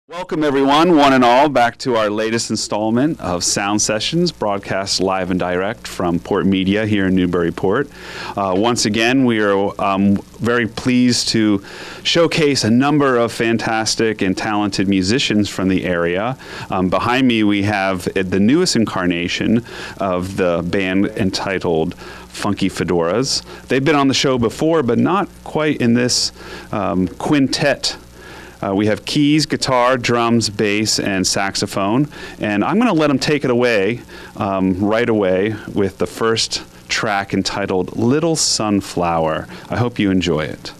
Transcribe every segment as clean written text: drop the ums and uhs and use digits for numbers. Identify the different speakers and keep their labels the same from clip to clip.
Speaker 1: Welcome everyone, one and all, back to our latest installment of Sound Sessions, broadcast live and direct from PortMedia here in Newburyport. Once again, we are very pleased to showcase a number of fantastic and talented musicians from the area. Behind me we have the newest incarnation of the band entitled Funky Fedoras. They've been on the show before, but not quite in this quintet. We have keys, guitar, drums, bass, and saxophone. And I'm going to let them take it away right away with the first track entitled Little Sunflower. I hope you enjoy it.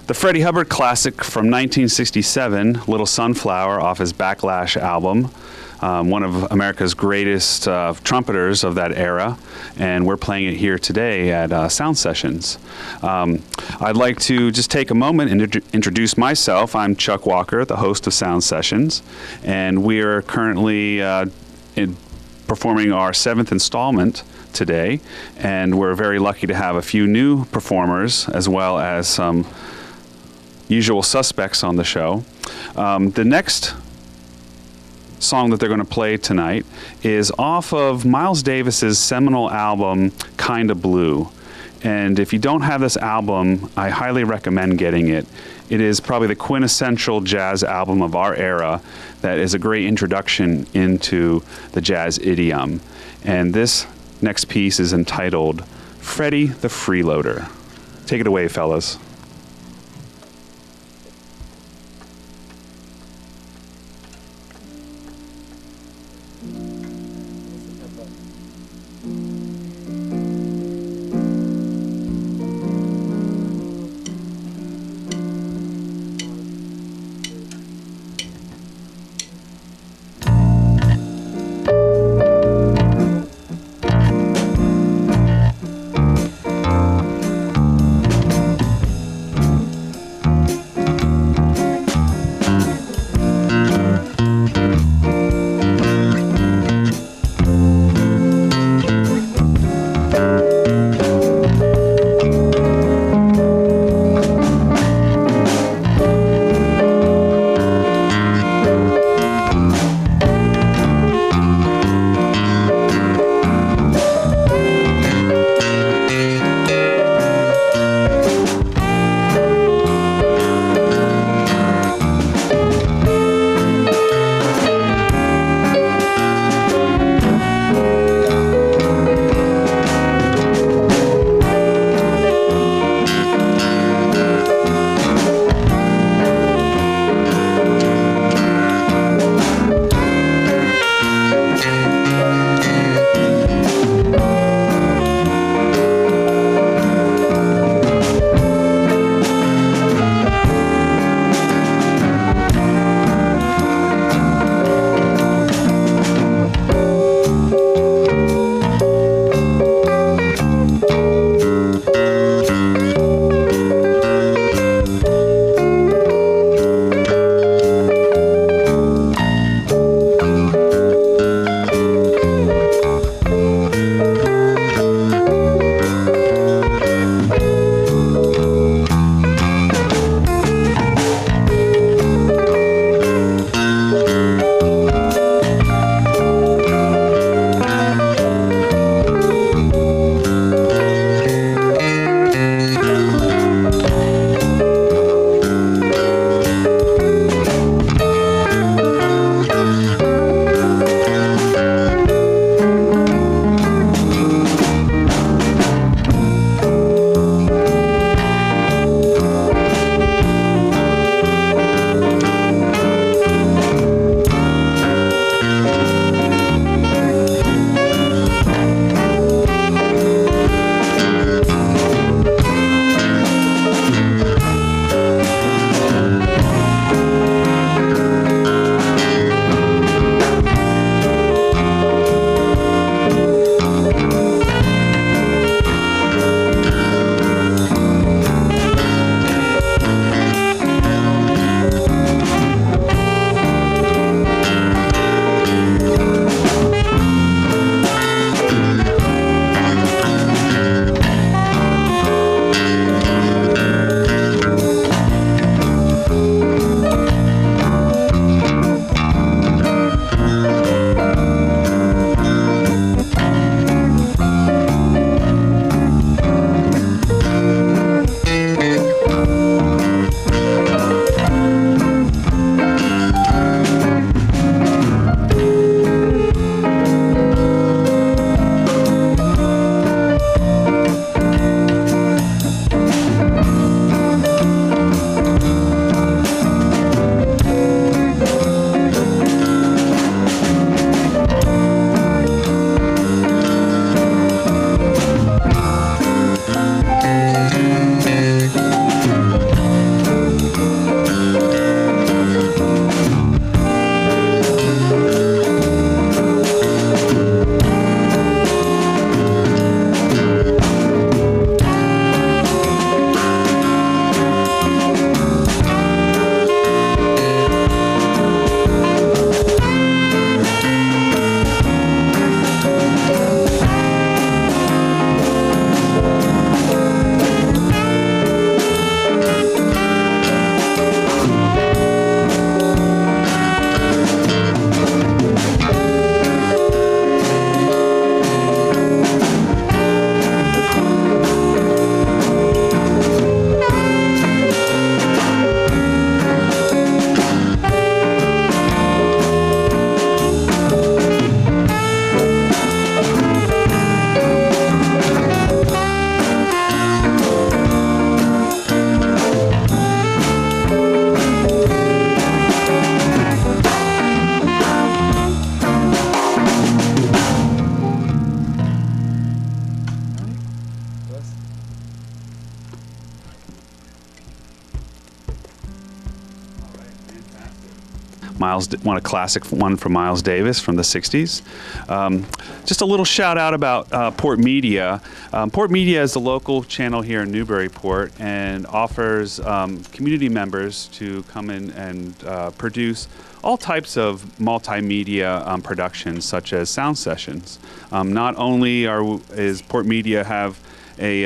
Speaker 1: The Freddie Hubbard classic from 1967, Little Sunflower, off his Backlash album, one of America's greatest trumpeters of that era, and we're playing it here today at Sound Sessions. I'd like to just take a moment and introduce myself. I'm Chuck Walker, the host of Sound Sessions, and we are currently performing our 7th installment today, and we're very lucky to have a few new performers as well as some usual suspects on the show. The next song that they're going to play tonight is off of Miles Davis's seminal album, Kinda Blue. And if you don't have this album, I highly recommend getting it. It is probably the quintessential jazz album of our era that is a great introduction into the jazz idiom. And this next piece is entitled Freddie the Freeloader. Take it away, fellas. a classic one from Miles Davis from the 60s. Just a little shout out about PortMedia. PortMedia is the local channel here in Newburyport and offers community members to come in and produce all types of multimedia productions, such as sound sessions. Not only is PortMedia have a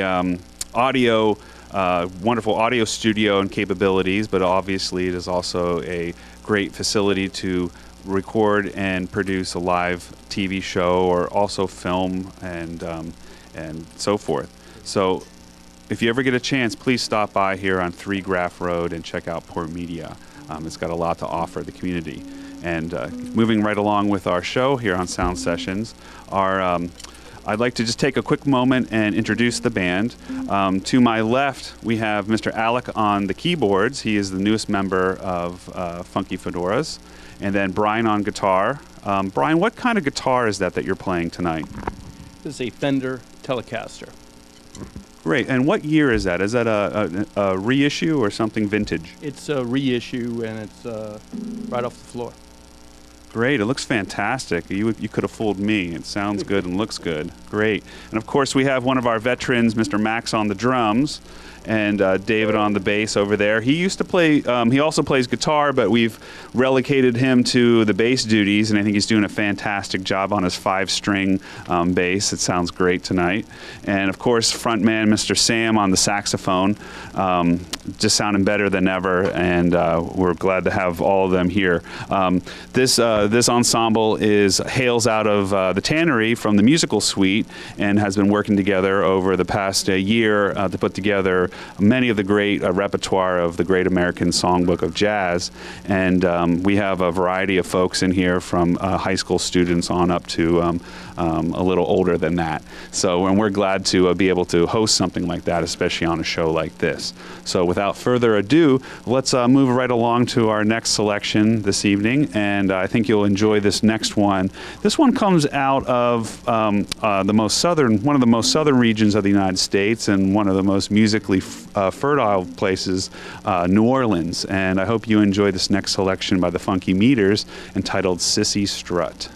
Speaker 1: wonderful audio studio and capabilities, but obviously it is also a great facility to record and produce a live TV show, or also film and so forth. So if you ever get a chance, please stop by here on 3 Graff Road and check out PortMedia. It's got a lot to offer the community. And moving right along with our show here on Sound Sessions, I'd like to just take a quick moment and introduce the band. To my left, we have Mr. Alec on the keyboards. He is the newest member of Funky Fedoras. And then Brian on guitar. Brian, what kind of guitar is that you're playing tonight?
Speaker 2: This is a Fender Telecaster.
Speaker 1: Great. And what year is that? Is that a reissue or something vintage?
Speaker 2: It's a reissue, and it's right off the floor.
Speaker 1: Great. It looks fantastic. You could have fooled me. It sounds good and looks good. Great. And of course, we have one of our veterans, Mr. Max, on the drums, and David on the bass over there. He used to play, he also plays guitar, but we've relegated him to the bass duties, and I think he's doing a fantastic job on his 5-string bass. It sounds great tonight. And of course, frontman Mr. Sam on the saxophone, just sounding better than ever, and we're glad to have all of them here. This ensemble hails out of the Tannery from the musical suite, and has been working together over the past year to put together many of the great repertoire of the Great American Songbook of Jazz. And we have a variety of folks in here, from high school students on up to a little older than that. So, and we're glad to be able to host something like that, especially on a show like this. So without further ado, let's move right along to our next selection this evening, and I think you'll enjoy this next one. This one comes out of one of the most southern regions of the United States, and one of the most musically fertile places, New Orleans. And I hope you enjoy this next selection by the Funky Meters, entitled Sissy Strut.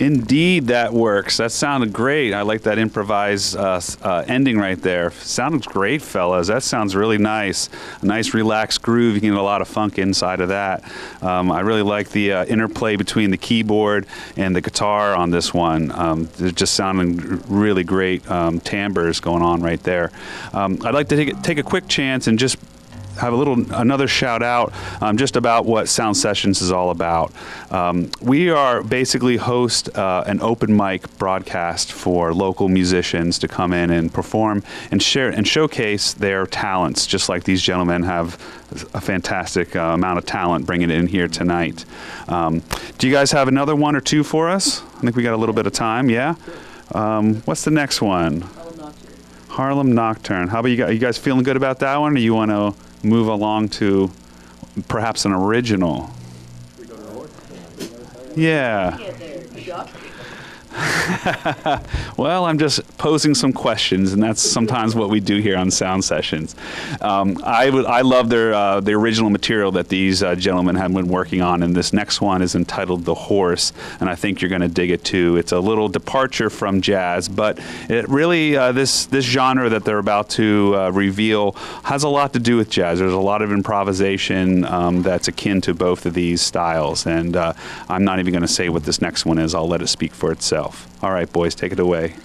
Speaker 1: Indeed, that works. That sounded great. I like that improvised ending right there. Sounded great, fellas. That sounds really nice. A nice, relaxed groove. You can get a lot of funk inside of that. I really like the interplay between the keyboard and the guitar on this one. They're just sounding really great timbres going on right there. I'd like to take a quick chance and just have another shout out just about what Sound Sessions is all about. We are basically host an open mic broadcast for local musicians to come in and perform and share and showcase their talents, just like these gentlemen have a fantastic amount of talent bringing it in here tonight. Do you guys have another one or two for us? I think we got a little bit of time, yeah? What's the next one? Harlem Nocturne. How about you guys? Are you guys feeling good about that one, or you want to move along to perhaps an original? Yeah. Well, I'm just posing some questions, and that's sometimes what we do here on Sound Sessions. I love the original material that these gentlemen have been working on, and this next one is entitled "The Horse," and I think you're going to dig it too. It's a little departure from jazz, but it really this genre that they're about to reveal has a lot to do with jazz. There's a lot of improvisation that's akin to both of these styles, and I'm not even going to say what this next one is. I'll let it speak for itself. All right, boys, take it away.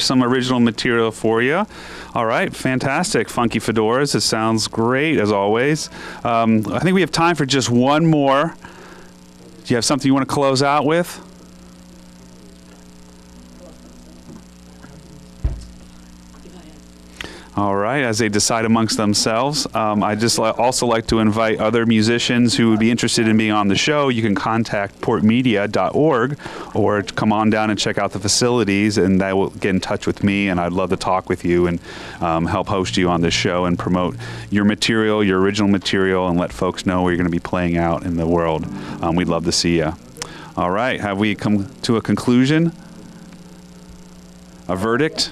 Speaker 1: some original material for you. All right, fantastic. Funky fedoras. It sounds great, as always. I think we have time for just one more. Do you have something you want to close out with? All right, as they decide amongst themselves, I'd just also like to invite other musicians who would be interested in being on the show. You can contact portmedia.org or come on down and check out the facilities, and that will get in touch with me, and I'd love to talk with you and help host you on this show and promote your material, your original material, and let folks know where you're going to be playing out in the world. We'd love to see you. All right, have we come to a conclusion? A verdict?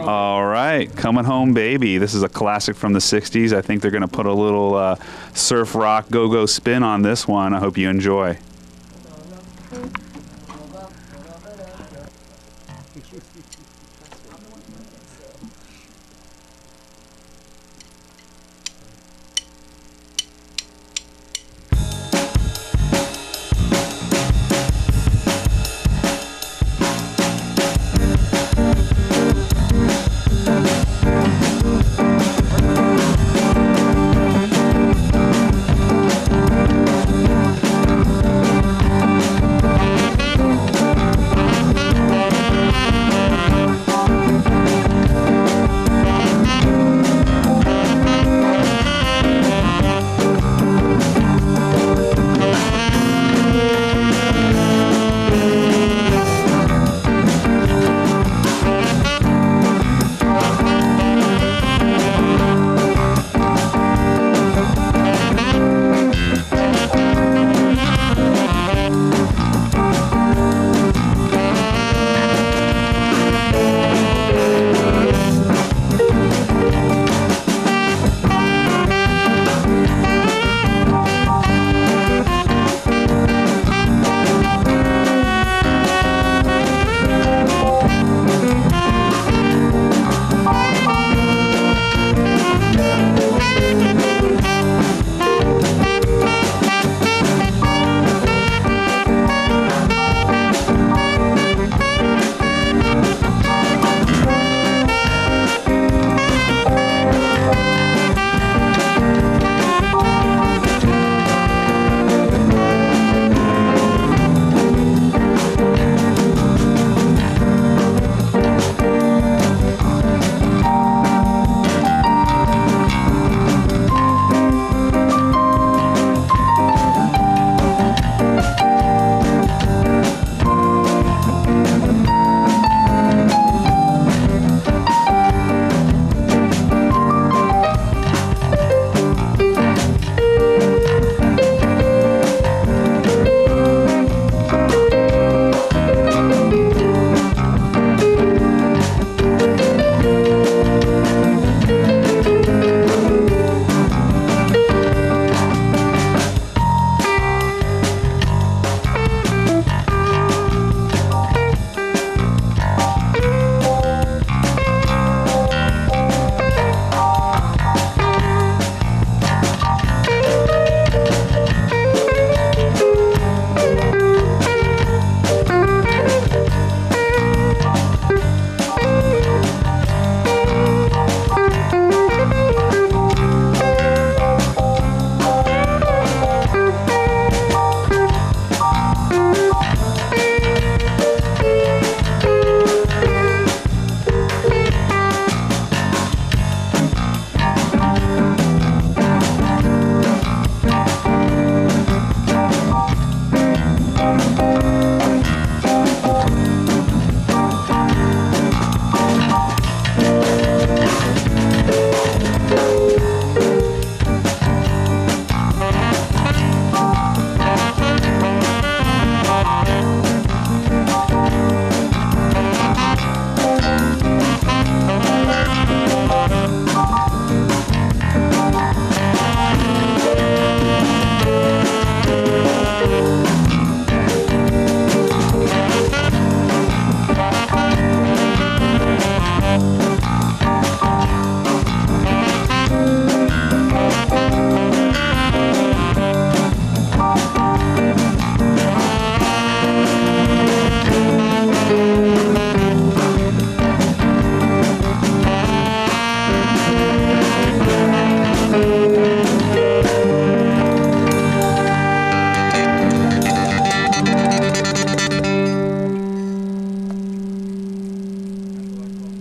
Speaker 1: All right, Coming Home Baby. This is a classic from the 60s. I think they're going to put a little surf rock go-go spin on this one. I hope you enjoy.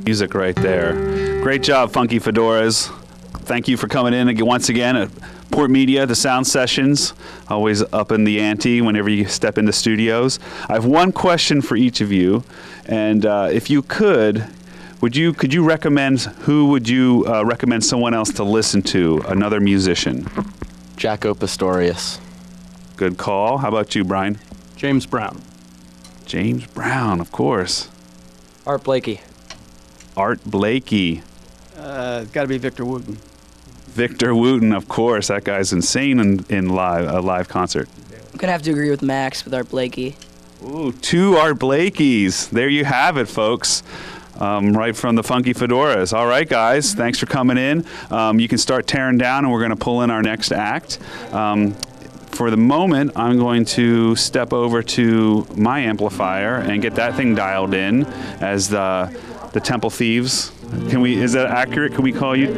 Speaker 1: Music right there. Great job, Funky Fedoras. Thank you for coming in once again at PortMedia, the sound sessions, always up in the ante whenever you step into studios. I have one question for each of you, and if you could you recommend, who would you recommend someone else to listen to, another musician?
Speaker 3: Jaco Pastorius.
Speaker 1: Good call. How about you, Brian?
Speaker 2: James Brown.
Speaker 1: James Brown, of course.
Speaker 3: Art Blakey.
Speaker 1: Art Blakey.
Speaker 2: It's got to be Victor Wooten.
Speaker 1: Victor Wooten, of course. That guy's insane in a live concert.
Speaker 4: I'm going to have to agree with Max with Art Blakey.
Speaker 1: Ooh, 2 Art Blakeys. There you have it, folks. Right from the Funky Fedoras. All right, guys. Thanks for coming in. You can start tearing down, and we're going to pull in our next act. For the moment, I'm going to step over to my amplifier and get that thing dialed in as the Temple Thieves. Is that accurate? Can we call you?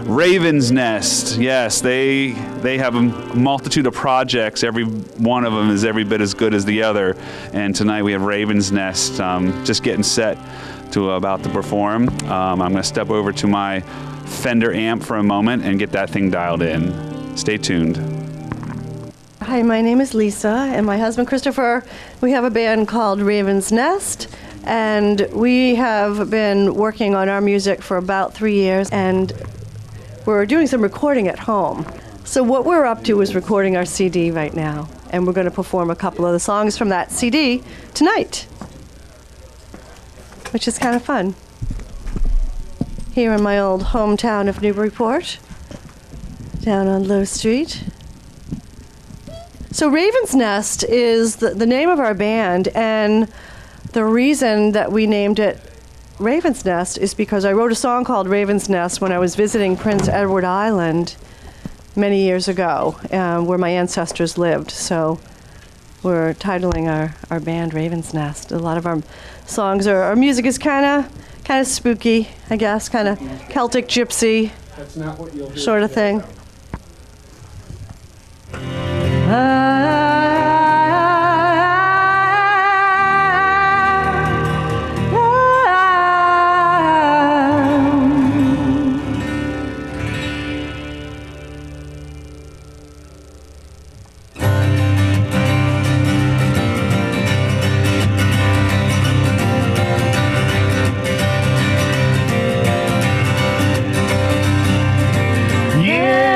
Speaker 1: Raven's Nest. Yes, they have a multitude of projects. Every one of them is every bit as good as the other. And tonight we have Raven's Nest just getting set to about to perform. I'm going to step over to my Fender amp for a moment and get that thing dialed in. Stay tuned.
Speaker 5: Hi, my name is Lisa, and my husband Christopher. We have a band called Raven's Nest, and we have been working on our music for about 3 years, and we're doing some recording at home. So what we're up to is recording our CD right now, and we're going to perform a couple of the songs from that CD tonight, which is kind of fun. Here in my old hometown of Newburyport, down on Low Street. So Raven's Nest is the name of our band, and the reason that we named it Raven's Nest is because I wrote a song called Raven's Nest when I was visiting Prince Edward Island many years ago, where my ancestors lived. So we're titling our band Raven's Nest. A lot of our songs, our music is kind of spooky, I guess, kind of Celtic gypsy sort of thing.
Speaker 6: Yeah.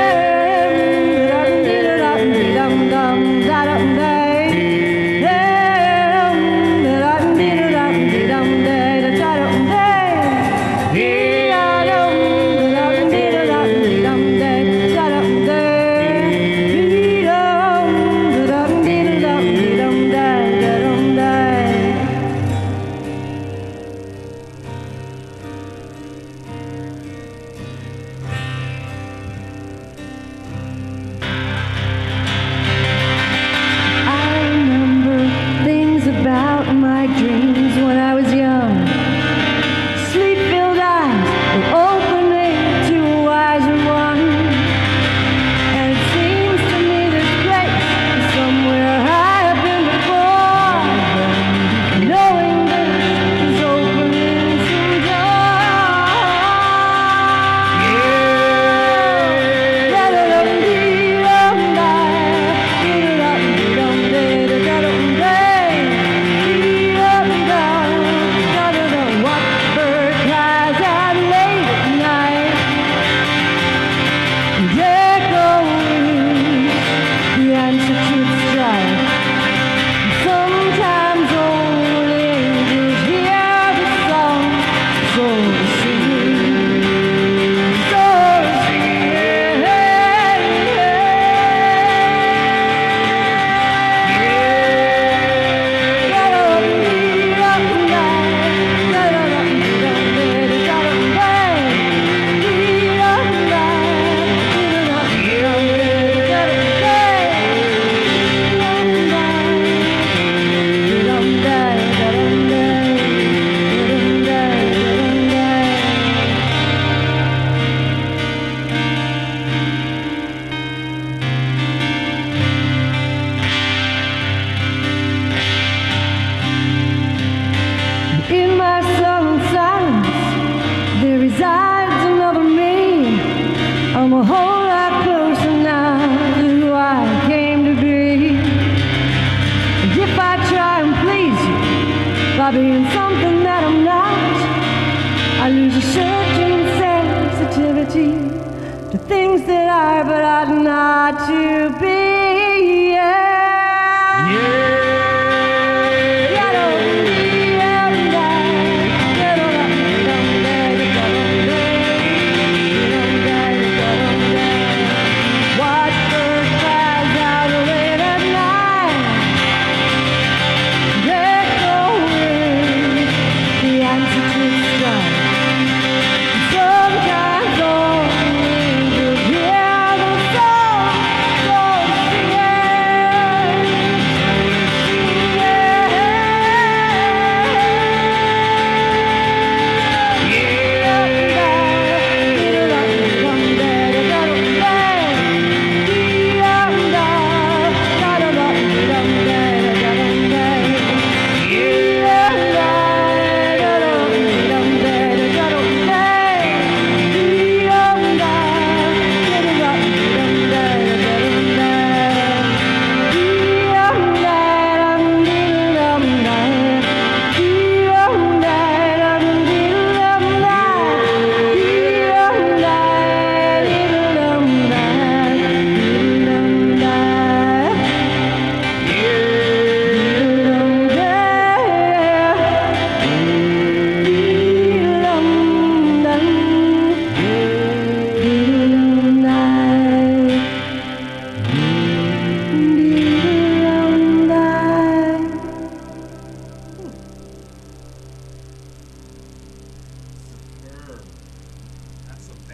Speaker 5: got to be. Yeah.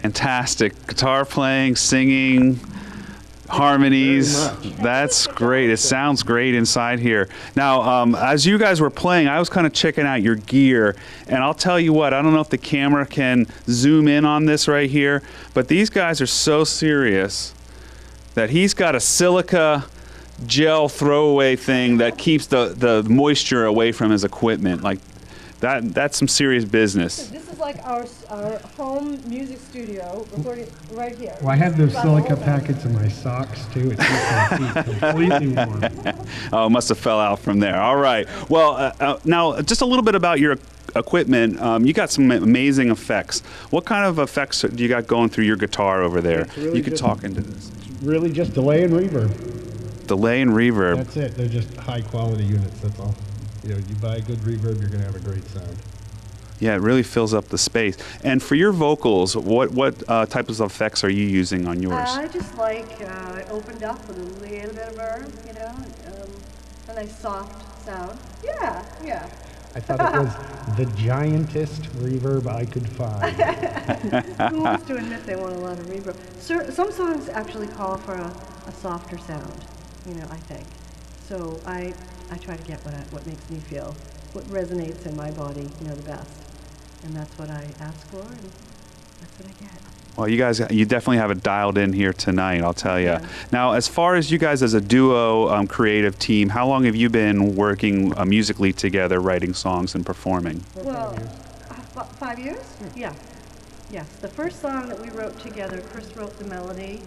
Speaker 1: Fantastic guitar playing, singing, harmonies. That's great. It sounds great inside here. Now, as you guys were playing, I was kind of checking out your gear, and I'll tell you what, I don't know if the camera can zoom in on this right here, but these guys are so serious that he's got a silica gel throwaway thing that keeps the moisture away from his equipment. Like that's some serious business.
Speaker 5: This is like our home music studio, recording right here.
Speaker 6: Well, I have those silica packets in my socks too. It keeps my feet completely warm.
Speaker 1: Oh, it must have fell out from there. All right. Well, now just a little bit about your equipment. You got some amazing effects. What kind of effects do you got going through your guitar over there?
Speaker 6: Really
Speaker 1: you could talk into this.
Speaker 6: Really just delay and reverb.
Speaker 1: Delay and reverb.
Speaker 6: That's it. They're just high quality units, that's all. You know, you buy a good reverb, you're going to have a great sound.
Speaker 1: Yeah, it really fills up the space. And for your vocals, what types of effects are you using on yours?
Speaker 5: I just like opened up with a little bit of verb, you know, a nice soft sound. Yeah, yeah.
Speaker 6: I thought it was the giantest reverb I could find.
Speaker 5: Who wants to admit they want a lot of reverb? Some songs actually call for a softer sound, you know, I think. So I try to get what makes me feel, what resonates in my body, you know, the best. And that's what I ask for, and that's what I get.
Speaker 1: Well, you definitely have it dialed in here tonight, I'll tell you.
Speaker 5: Yeah.
Speaker 1: Now, as far as you guys as a duo creative team, how long have you been working musically together, writing songs and performing?
Speaker 5: Well, 5 years? Yeah. Yes. The first song that we wrote together, Chris wrote the melody,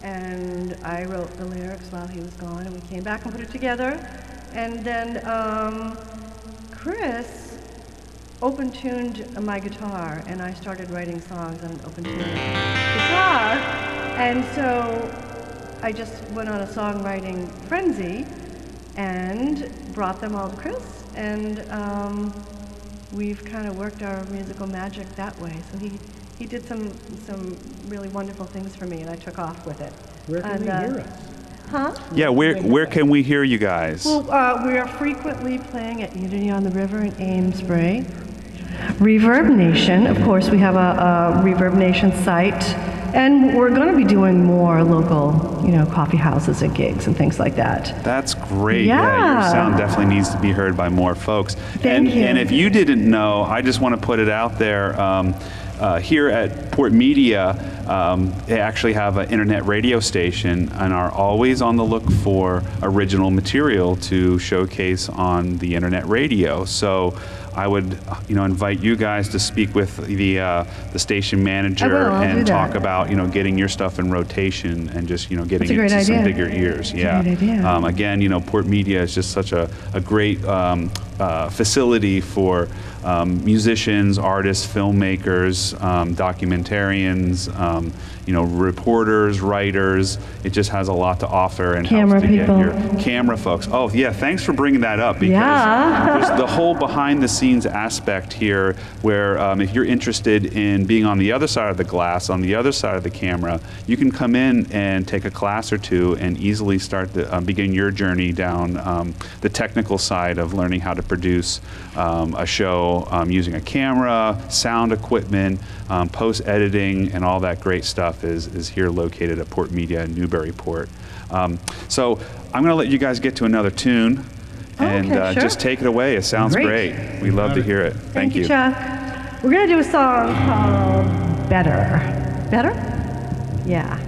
Speaker 5: and I wrote the lyrics while he was gone, and we came back and put it together. And then Chris open-tuned my guitar, and I started writing songs on open-tuned guitar. And so I just went on a songwriting frenzy and brought them all to Chris, and we've kind of worked our musical magic that way. So he did some really wonderful things for me, and I took off with it.
Speaker 6: Where can we hear us?
Speaker 5: Huh?
Speaker 1: Yeah, where can we hear you guys?
Speaker 5: Well, we are frequently playing at Unity on the River in Amesbury. Reverb Nation, of course, we have a Reverb Nation site, and we're going to be doing more local, you know, coffee houses and gigs and things like that.
Speaker 1: That's great.
Speaker 5: Yeah.
Speaker 1: Your sound definitely needs to be heard by more folks.
Speaker 5: Thank you.
Speaker 1: And if you didn't know, I just want to put it out there. Here at PortMedia, they actually have an internet radio station and are always on the look for original material to showcase on the internet radio. So I would, invite you guys to speak with the station manager and talk about, getting your stuff in rotation and just, getting it to some bigger ears. Yeah.
Speaker 5: That's a great idea.
Speaker 1: Again, PortMedia is just such a great facility for musicians, artists, filmmakers, documentarians, reporters, writers. It just has a lot to offer and
Speaker 5: Camera
Speaker 1: helps to
Speaker 5: people.
Speaker 1: get your camera folks. Oh yeah, thanks for bringing that up, because
Speaker 5: Yeah.
Speaker 1: there's the whole behind the scenes aspect here, where if you're interested in being on the other side of the glass, on the other side of the camera, you can come in and take a class or two and easily start to begin your journey down the technical side of learning how to produce a show using a camera, sound equipment, post-editing, and all that great stuff is here located at PortMedia in Newburyport. So I'm going to let you guys get to another tune, and
Speaker 5: Okay, sure.
Speaker 1: just take it away. It sounds
Speaker 5: Great.
Speaker 1: great. We love to hear it. Thank you.
Speaker 5: Chuck. We're going to do a song called Better. Better? Yeah.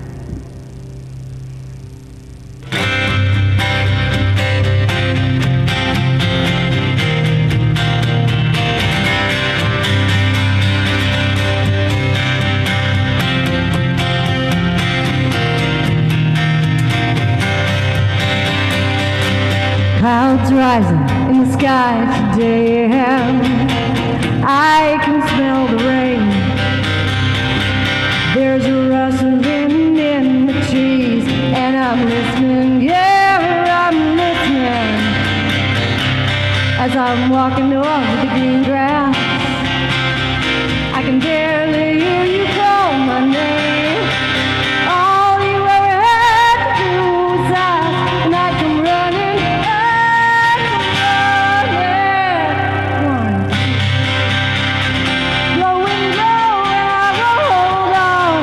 Speaker 5: Clouds rising in the sky today, and I can smell the rain. There's a rustling in the trees, and I'm listening, yeah, I'm listening. As I'm walking over the green grass, I can barely hear you call my name. All you ever had to do was ask, and I come running, One, blowing low, and I will hold on.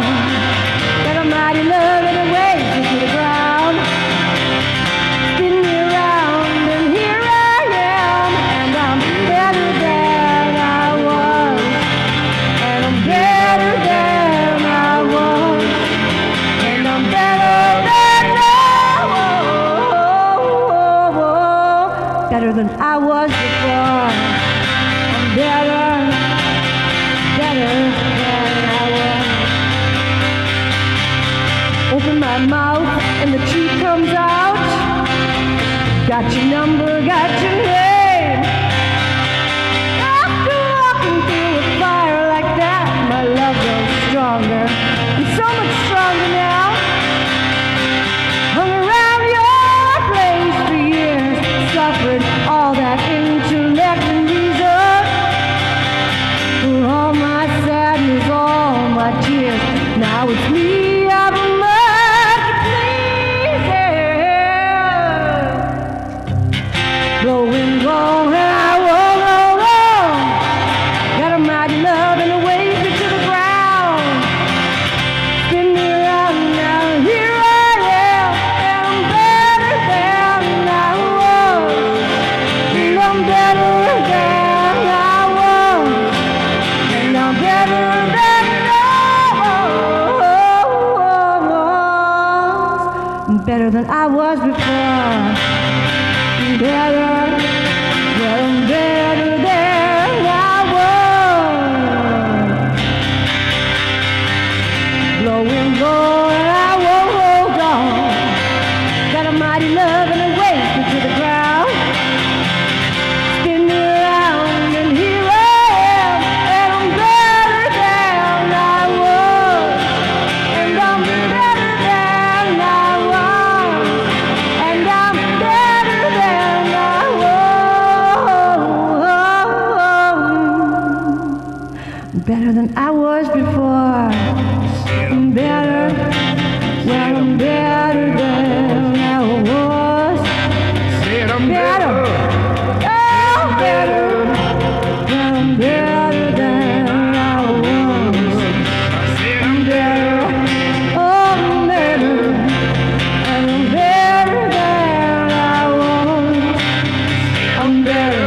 Speaker 5: Got a mighty love and it waves me to the ground. Spin me around, and here I am, and I'm better than I was, and I'm better than I was, and I'm better than better than I was before. I'm better than I was. Open my mouth and the truth comes out. Got your number, got your name. After walking through a fire like that, my love grows stronger, and so much stronger now. Hung around your place for years, suffered all that intellect and reason. For all my sadness, all my tears, now it's me I'm blowing low, and I won't hold on. Got a mighty love and it waves me to the ground. Spin me around, now here I am, and I'm better than I was. And I'm better than I was. And I'm better than I was. I'm better than I was before. Better, well, I'm better than I was. Blowing low, and I won't hold on. Got a mighty love and it waves me to the ground. Spin me around, and here I am, and I'm better than I was, and I'm better than I was, and I'm better than I was. Better than I was before. I'm better, well, I'm better than I was. Better, oh, better, well, I'm better than I was. I'm better, oh, I'm better, and I'm better than I was. I'm better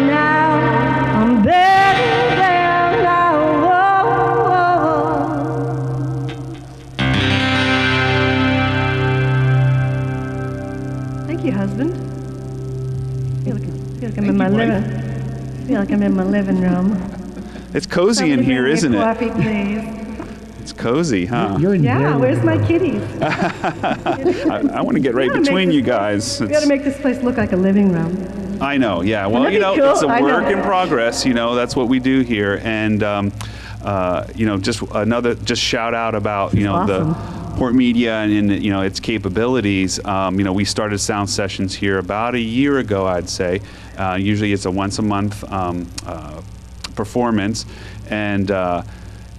Speaker 5: now, I'm better than I was. Thank you, husband. Feel like I'm in my living room.
Speaker 1: It's cozy in
Speaker 5: Somebody
Speaker 1: here,
Speaker 5: bring me a
Speaker 1: isn't it?
Speaker 5: Coffee, please.
Speaker 1: It's cozy, huh?
Speaker 6: You're in
Speaker 5: Yeah,
Speaker 6: your
Speaker 5: where's my kitties?
Speaker 1: I want to get right
Speaker 5: gotta make
Speaker 1: between
Speaker 5: this
Speaker 1: you
Speaker 5: place-
Speaker 1: guys.
Speaker 5: We got to make this place look like a living room.
Speaker 1: I know, yeah. Well,
Speaker 5: Wouldn't that be cool?
Speaker 1: it's a
Speaker 5: I know.
Speaker 1: work in progress. That's what we do here. And just shout out about
Speaker 5: Awesome.
Speaker 1: the PortMedia and its capabilities. We started sound sessions here about a year ago, I'd say. Usually it's a once a month performance, and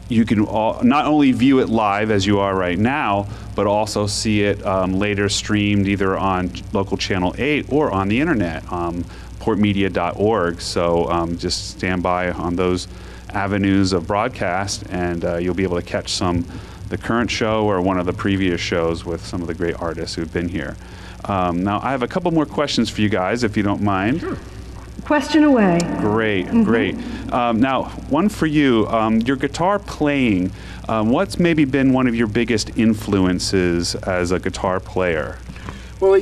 Speaker 1: you can not only view it live as you are right now, but also see it later streamed either on local channel 8 or on the internet, portmedia.org. So just stand by on those avenues of broadcast, and you'll be able to catch the current show or one of the previous shows with some of the great artists who've been here. Now, I have a couple more questions for you guys, if you don't mind.
Speaker 5: Sure. Question away.
Speaker 1: Great, great. Now, one for you. Your guitar playing, what's maybe been one of your biggest influences as a guitar player?
Speaker 7: Well,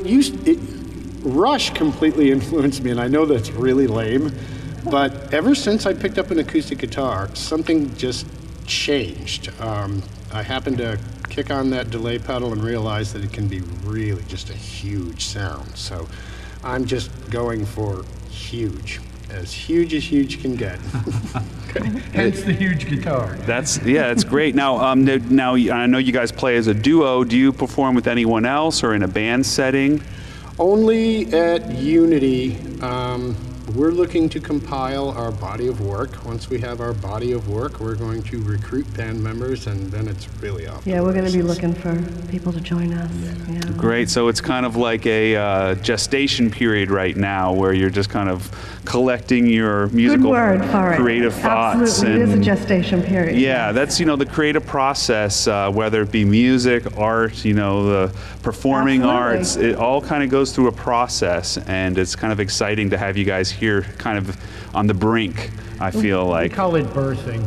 Speaker 7: Rush completely influenced me, and I know that's really lame, but ever since I picked up an acoustic guitar, something just changed. I happened to kick on that delay pedal and realize that it can be really just a huge sound. So I'm just going for huge as huge can get.
Speaker 6: Hence the huge guitar.
Speaker 1: It's great. Now, now I know you guys play as a duo. Do you perform with anyone else or in a band setting?
Speaker 7: Only at Unity. We're looking to compile our body of work. Once we have our body of work, we're going to recruit band members, and then it's really off.
Speaker 5: Yeah, we're going to be looking for people to join us. Yeah.
Speaker 1: Great. So it's kind of like a gestation period right now, where you're just kind of collecting your musical creative thoughts.
Speaker 5: Absolutely, it is a gestation period.
Speaker 1: Yeah, that's the creative process, whether it be music, art, the performing arts. It all kind of goes through a process, and it's kind of exciting to have you guys here, kind of on the brink. I feel like
Speaker 6: We call it birthing.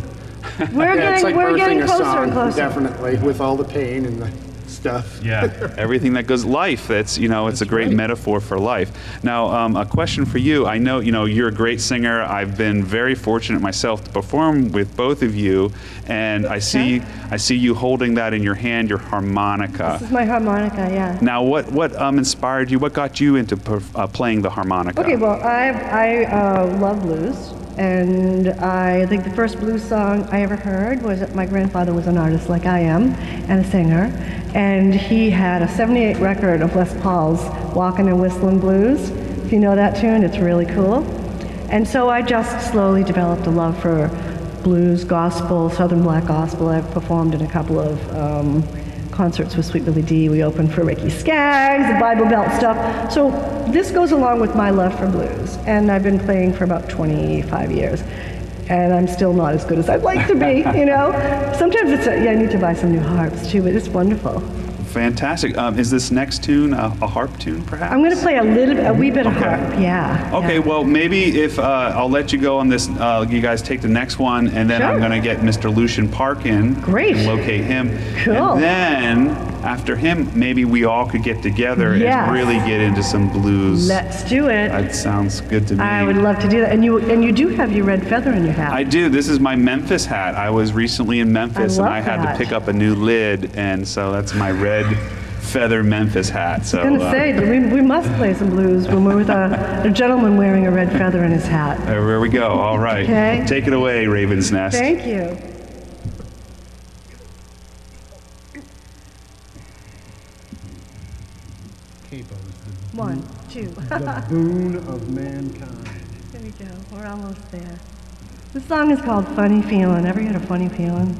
Speaker 7: It's like
Speaker 5: we're getting
Speaker 7: birthing a
Speaker 5: closer
Speaker 7: song,
Speaker 5: and closer.
Speaker 7: definitely, with all the pain and the stuff.
Speaker 1: Yeah, everything that goes life. It's it's a great metaphor for life. Now, a question for you. I know you're a great singer. I've been very fortunate myself to perform with both of you, and I see you holding that in your hand, your harmonica.
Speaker 5: This is my harmonica, yeah.
Speaker 1: Now, what inspired you? What got you into playing the harmonica?
Speaker 5: Okay, well, I love blues, and I think the first blues song I ever heard was that my grandfather was an artist like I am, and a singer, and he had a '78 record of Les Paul's Walkin' and Whistlin' Blues. If you know that tune, it's really cool. And so I just slowly developed a love for blues, gospel, Southern Black gospel. I've performed in a couple of concerts with Sweet Billy D. We opened for Ricky Skaggs, the Bible Belt stuff. So this goes along with my love for blues, and I've been playing for about 25 years. And I'm still not as good as I'd like to be, Sometimes I need to buy some new harps too, but it's wonderful.
Speaker 1: Fantastic. Is this next tune a harp tune, perhaps?
Speaker 5: I'm going to play a wee bit of harp, yeah.
Speaker 1: Okay, well, maybe if I'll let you go on this, you guys take the next one, and then I'm going to get Mr. Lucian Park in.
Speaker 5: Great.
Speaker 1: And locate him.
Speaker 5: Cool.
Speaker 1: And then, after him, maybe we all could get together and really get into some blues.
Speaker 5: Let's do it.
Speaker 1: That sounds good to me.
Speaker 5: I would love to do that. And you do have your red feather in your hat.
Speaker 1: I do. This is my Memphis hat. I was recently in Memphis, and I had
Speaker 5: that.
Speaker 1: to pick up a new lid, and so that's my red feather Memphis hat. So
Speaker 5: I was going to say, we must play some blues when we're with a gentleman wearing a red feather in his hat.
Speaker 1: There we go. All right.
Speaker 5: Okay.
Speaker 1: Take it away, Raven's Nest.
Speaker 5: Thank you.
Speaker 6: Capo's
Speaker 5: 1, 2.
Speaker 6: the boon of mankind.
Speaker 5: Here we go. We're almost there. This song is called Funny Feeling. Ever had a funny feeling?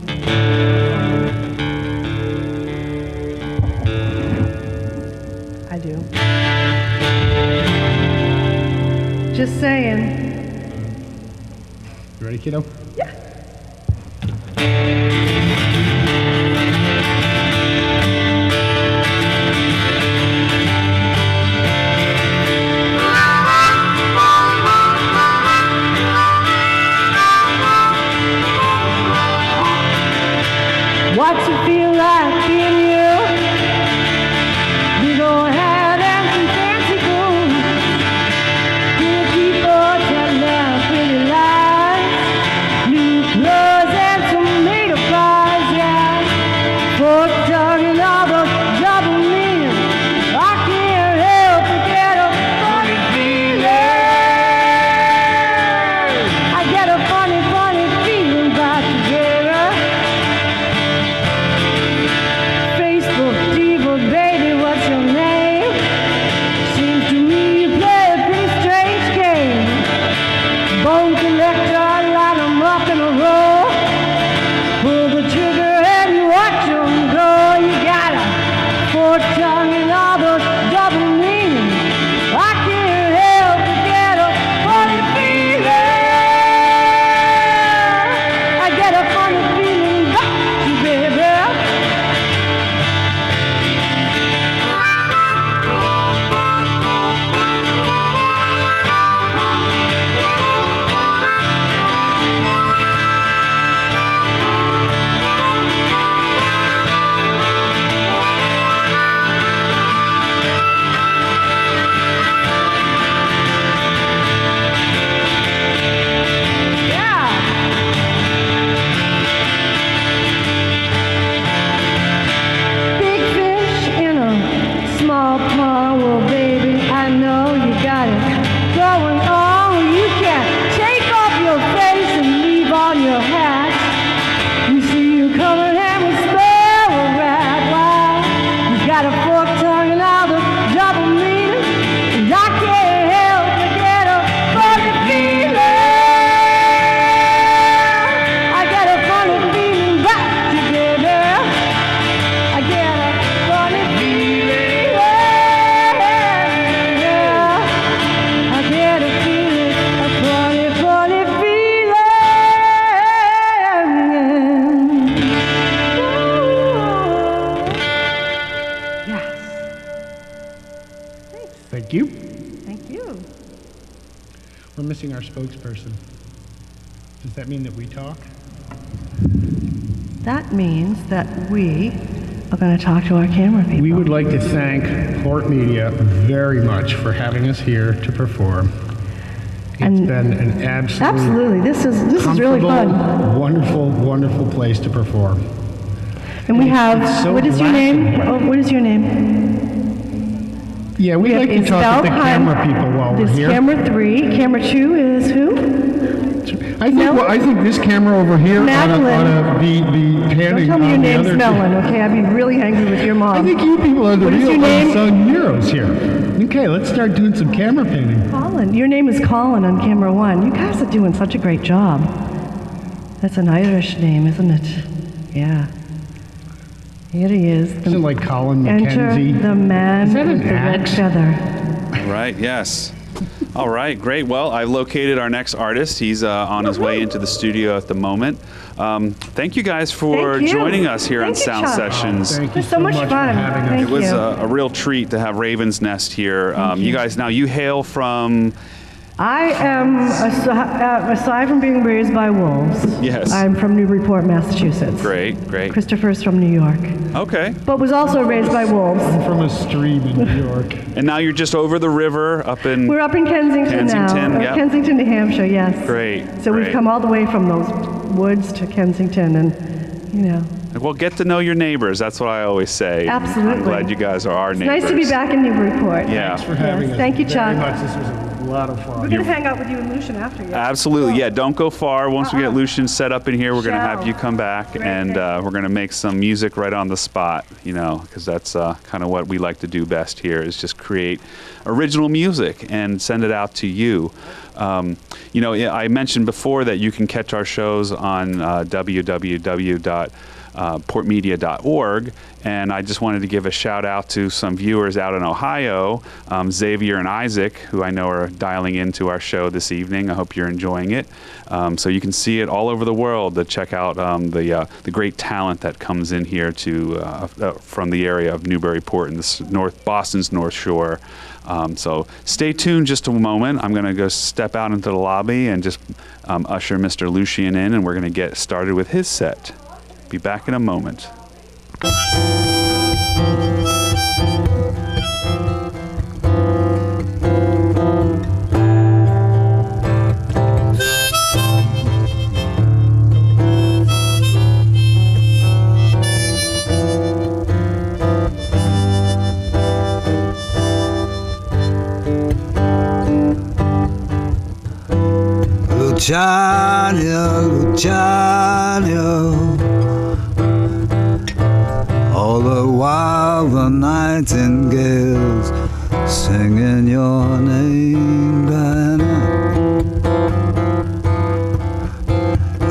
Speaker 5: I do. Just saying.
Speaker 6: You ready, kiddo?
Speaker 5: Yeah. What's it feel like being you? Big old hat and some fancy boots. Good people telling them pretty lies. New clothes and some makeup on.
Speaker 7: Thank you.
Speaker 5: Thank you.
Speaker 7: We're missing our spokesperson. Does that mean that we talk?
Speaker 5: That means that we are going to talk to our camera people.
Speaker 7: We would like to thank PortMedia very much for having us here to perform. It's
Speaker 5: And-
Speaker 7: been an
Speaker 5: Absolutely. This is really fun.
Speaker 7: comfortable, wonderful, wonderful place to perform.
Speaker 5: And we
Speaker 7: It's
Speaker 5: have,
Speaker 7: so
Speaker 5: what is your name?
Speaker 7: relaxing.
Speaker 5: Oh, what is your name?
Speaker 7: Yeah, we'd like to talk to the camera people while we're
Speaker 5: There's
Speaker 7: here.
Speaker 5: camera 3. Camera 2 is who?
Speaker 7: I think this camera over here
Speaker 5: Madeline.
Speaker 7: ought to be
Speaker 5: Don't
Speaker 7: panning
Speaker 5: tell me your
Speaker 7: on the
Speaker 5: name's
Speaker 7: other.
Speaker 5: Mellon, okay? I'd be really angry with your mom.
Speaker 7: I think you people are the
Speaker 5: What is
Speaker 7: real
Speaker 5: your name?
Speaker 7: unsung heroes here. Okay, let's start doing some camera painting.
Speaker 5: Colin. Your name is Colin on camera 1. You guys are doing such a great job. That's an Irish name, isn't it? Yeah. Here he is.
Speaker 7: Isn't like Colin
Speaker 5: Enter
Speaker 7: McKenzie?
Speaker 5: the man
Speaker 7: Is that an
Speaker 5: with the red
Speaker 7: axe?
Speaker 5: feather.
Speaker 1: All right, yes. All right, great. Well, I've located our next artist. He's on his way into the studio at the moment. Thank you guys for
Speaker 5: Thank you.
Speaker 1: joining us here on
Speaker 5: Thank you,
Speaker 1: Sound
Speaker 5: Chuck.
Speaker 1: Sessions.
Speaker 7: Thank you
Speaker 5: It's so much
Speaker 7: for
Speaker 5: fun.
Speaker 7: having us.
Speaker 5: Thank
Speaker 1: It was
Speaker 5: you.
Speaker 1: a real treat to have Raven's Nest here. You guys, now you hail from,
Speaker 5: I am, aside from being raised by wolves,
Speaker 1: Yes.
Speaker 5: I'm from Newburyport, Massachusetts.
Speaker 1: great, great.
Speaker 5: Christopher's from New York,
Speaker 1: Okay.
Speaker 5: but was also raised by wolves.
Speaker 7: From a stream in New York.
Speaker 1: And now you're just over the river up in,
Speaker 5: We're up in Kensington,
Speaker 1: Kensington,
Speaker 5: now.
Speaker 1: yep.
Speaker 5: Kensington, New Hampshire, yes.
Speaker 1: Great,
Speaker 5: So we've
Speaker 1: great.
Speaker 5: come all the way from those woods to Kensington, and, you know.
Speaker 1: well, get to know your neighbors. That's what I always say.
Speaker 5: Absolutely.
Speaker 1: I'm glad you guys are our neighbors.
Speaker 5: Nice to be back in Newburyport.
Speaker 1: Yeah.
Speaker 7: Thanks for having
Speaker 5: Yes,
Speaker 7: us.
Speaker 5: thank you, Chuck.
Speaker 7: Very much. This was a lot of
Speaker 5: We're
Speaker 7: fun.
Speaker 5: going to hang out with you and Lucian after you.
Speaker 1: Absolutely, yeah. Don't go far. Once we get Lucian set up in here, we're going to have
Speaker 5: Shall.
Speaker 1: you come back,
Speaker 5: Great,
Speaker 1: and
Speaker 5: great.
Speaker 1: we're going to make some music right on the spot. You know, because that's kind of what we like to do best here is just create original music and send it out to you. You know, I mentioned before that you can catch our shows on www.portmedia.org, and I just wanted to give a shout out to some viewers out in Ohio, Xavier and Isaac, who I know are dialing into our show this evening. I hope you're enjoying it. So you can see it all over the world to check out the great talent that comes in here to from the area of Newburyport in the Boston's North Shore. So stay tuned just a moment. I'm going to go step out into the lobby and just usher Mr. Lucian in, and we're going to get started with his set. Be back in a moment.
Speaker 8: Luciano, Luciano. All the while the nightingales singing your name, Diana,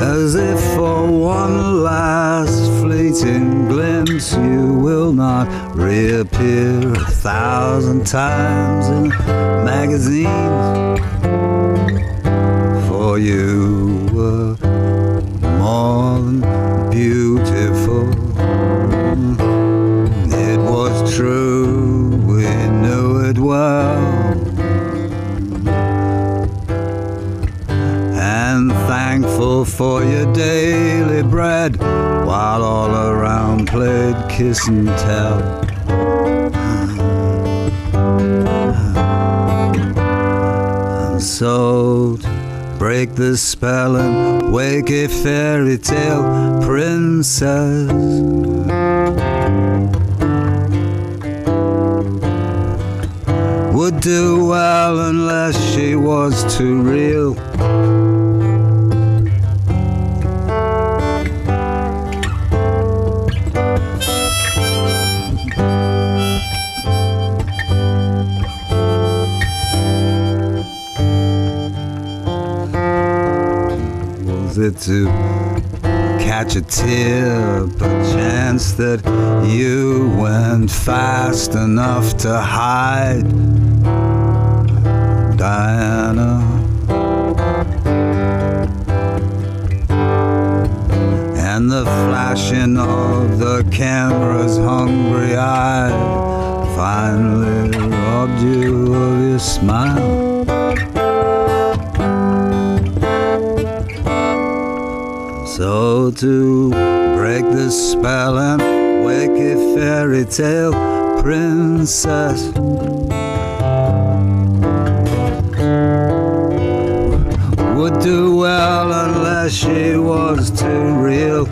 Speaker 8: as if for one last fleeting glimpse you will not reappear 1,000 times in magazines. For you were more than beautiful. It was true, we knew it well, and thankful for your daily bread, while all around played kiss and tell. And so break the spell and wake a fairy tale princess. Would do well unless she was too real. Was it to catch a tear, perchance that you went fast enough to hide, Diana? And the flashing of the camera's hungry eye finally robbed you of smile. So to break the spell and wake a fairy tale princess would do well unless she was too real.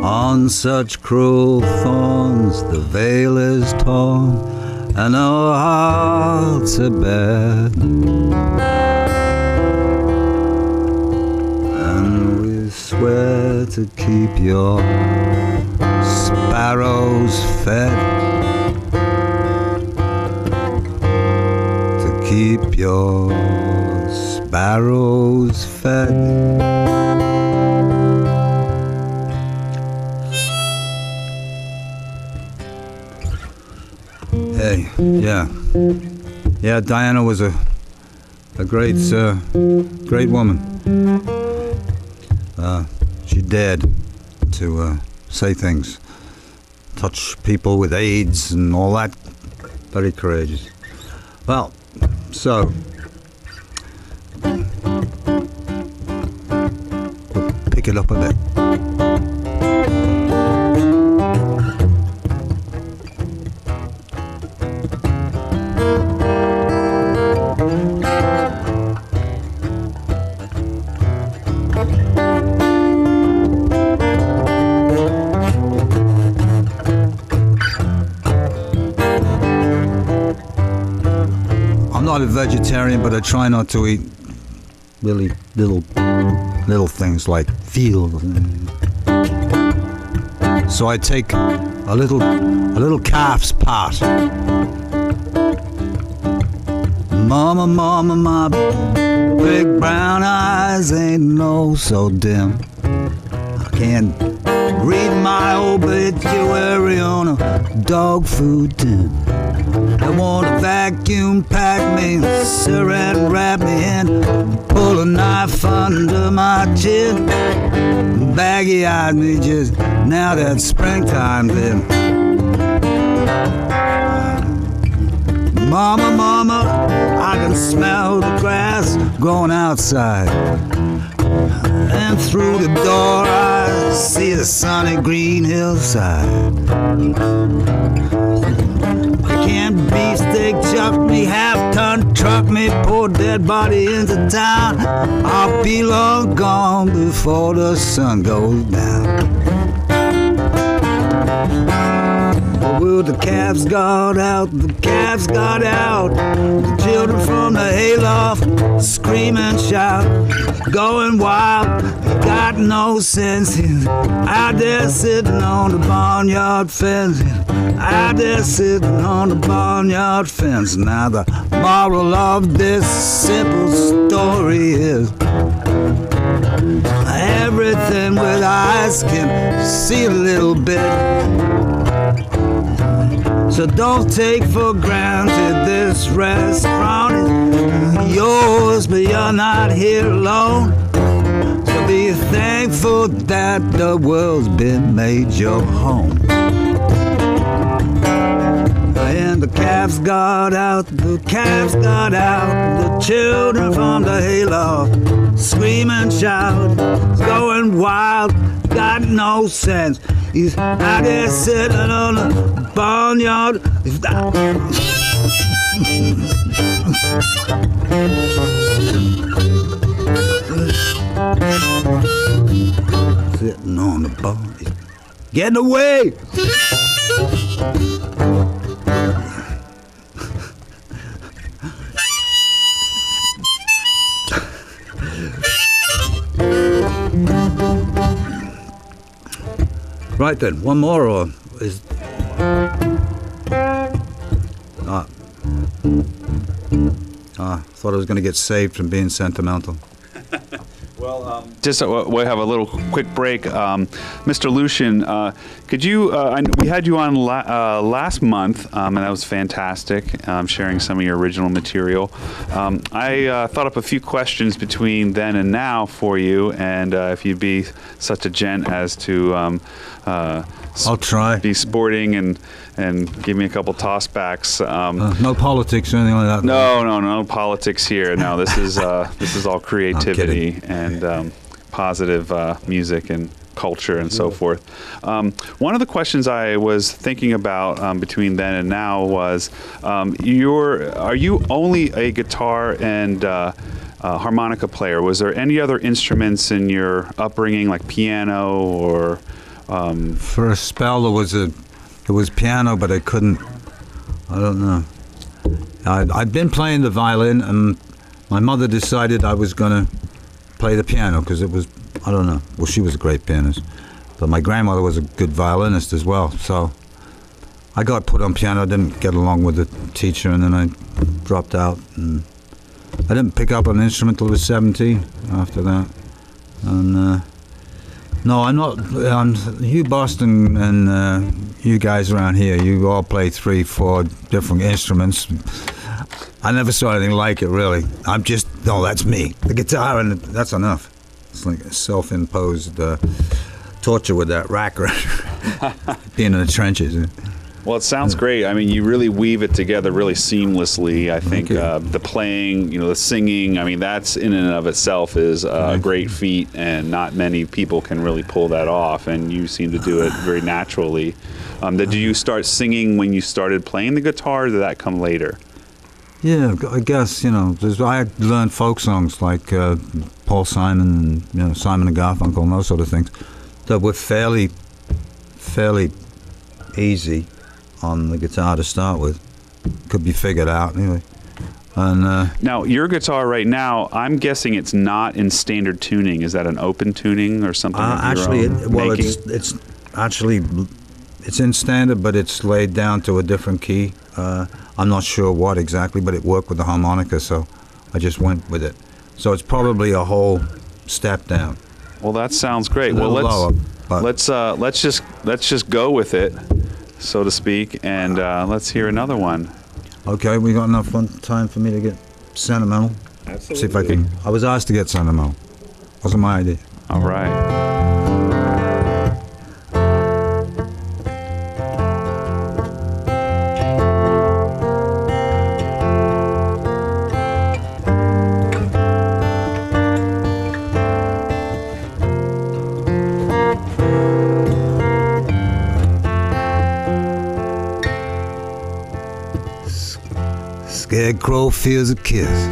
Speaker 8: On such cruel thorns the veil is torn, and our hearts are bare. And we swear to keep your sparrows fed, to keep your sparrows fed. Hey, yeah, Diana was a great woman. She dared to say things, touch people with AIDS and all that. Very courageous. Well, so we'll pick it up a bit. I'm not a vegetarian, but I try not to eat really little things like veal. So I take a little calf's part. Mama, mama, my big brown eyes ain't no so dim. I can't read my obituary on a dog food tin. They want to vacuum pack me, saran wrap me in, pull a knife under my chin, baggy-eyed me just now that springtime's in. Mama, mama, I can smell the grass growing outside, and through the door I see the sunny green hillside. Can't beefsteak chuck me, half-ton truck me, poor dead body into town. I'll be long gone before the sun goes down. Well, the calves got out, the calves got out. The children from the hayloft scream and shout, going wild, got no sense. Out there sitting on the barnyard fence, out there sitting on the barnyard fence. Now the moral of this simple story is everything with eyes can see a little bit. So don't take for granted this restaurant is yours, but you're not here alone. So be thankful that the world's been made your home. And the calves got out, the calves got out, the children from the hayloft scream and shout, going wild, got no sense. He's out there sitting on the barnyard. Sitting on the barn. Getting away! Right then, one more, or is... thought I was going to get saved from being sentimental.
Speaker 1: Well, Just we'll have a little quick break. Mr. Lucian, could you? We had you on last month, and that was fantastic. Sharing some of your original material. I thought up a few questions between then and now for you, and if you'd be such a gent as to
Speaker 8: I'll try.
Speaker 1: Be sporting and give me a couple tossbacks.
Speaker 8: No politics or anything like that.
Speaker 1: No politics here. No, this is all creativity and positive music and culture and so forth. One of the questions I was thinking about between then and now was, are you only a guitar and harmonica player? Was there any other instruments in your upbringing, like piano or?
Speaker 8: For a spell, there was piano, but I couldn't. I don't know. I'd been playing the violin, and my mother decided I was going to play the piano because it was, I don't know. Well, she was a great pianist, but my grandmother was a good violinist as well. So I got put on piano. I didn't get along with the teacher, and then I dropped out. And I didn't pick up an instrument till I was 17. After that, and. No, I'm not. You Boston and you guys around here, you all play 3-4 different instruments. I never saw anything like it, really. That's me. The guitar, and that's enough. It's like a self-imposed torture with that rack, being in the trenches.
Speaker 1: Well, it sounds great. I mean, you really weave it together really seamlessly. I think the playing, the singing, I mean, that's in and of itself is a great feat, and not many people can really pull that off, and you seem to do it very naturally. Did you start singing when you started playing the guitar, or did that come later?
Speaker 8: Yeah, I guess, I learned folk songs like Paul Simon and, Simon and Garfunkel and those sort of things that were fairly easy on the guitar to start with. Could be figured out anyway. And
Speaker 1: now your guitar right now, I'm guessing it's not in standard tuning. Is that an open tuning or something?
Speaker 8: It's in standard, but it's laid down to a different key. I'm not sure what exactly, but it worked with the harmonica, so I just went with it. So it's probably a whole step down.
Speaker 1: Well, that sounds great. Well, let's just go with it, so to speak, and let's hear another one.
Speaker 8: Okay, we got enough time for me to get sentimental.
Speaker 1: Absolutely.
Speaker 8: See if I can. I was asked to get sentimental. Wasn't my idea.
Speaker 1: All right.
Speaker 8: Scarecrow feels a kiss.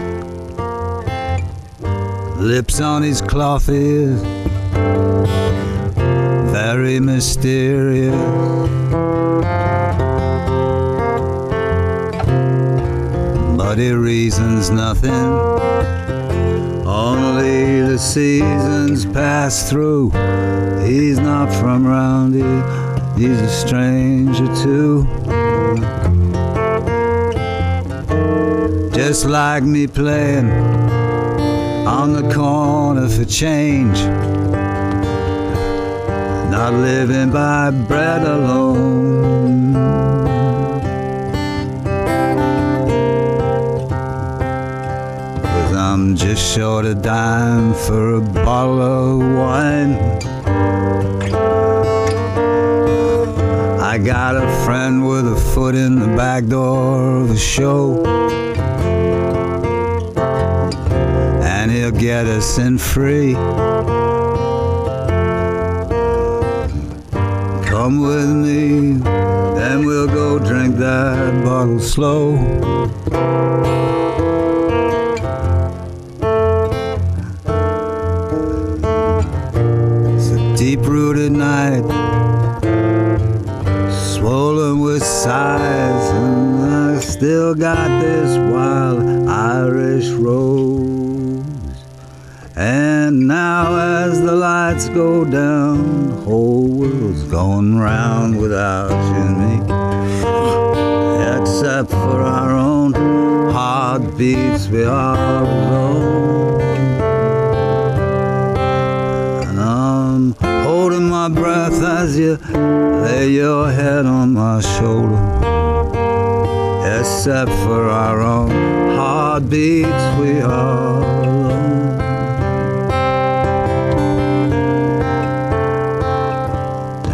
Speaker 8: Lips on his cloth ears, very mysterious. But he reasons nothing, only the seasons pass through. He's not from round here, he's a stranger too. Just like me playing on the corner for change, not living by bread alone. Cause I'm just short a dime for a bottle of wine. I got a friend with a foot in the back door of a show, and he'll get us in free. Come with me, then we'll go drink that bottle slow. It's a deep-rooted night, swollen with sighs, and I still got this wild Irish rose. And now as the lights go down, the whole world's going round without you and me, except for our own heartbeats, we are alone. my breath as you lay your head on my shoulder. Except for our own heartbeats, we are alone.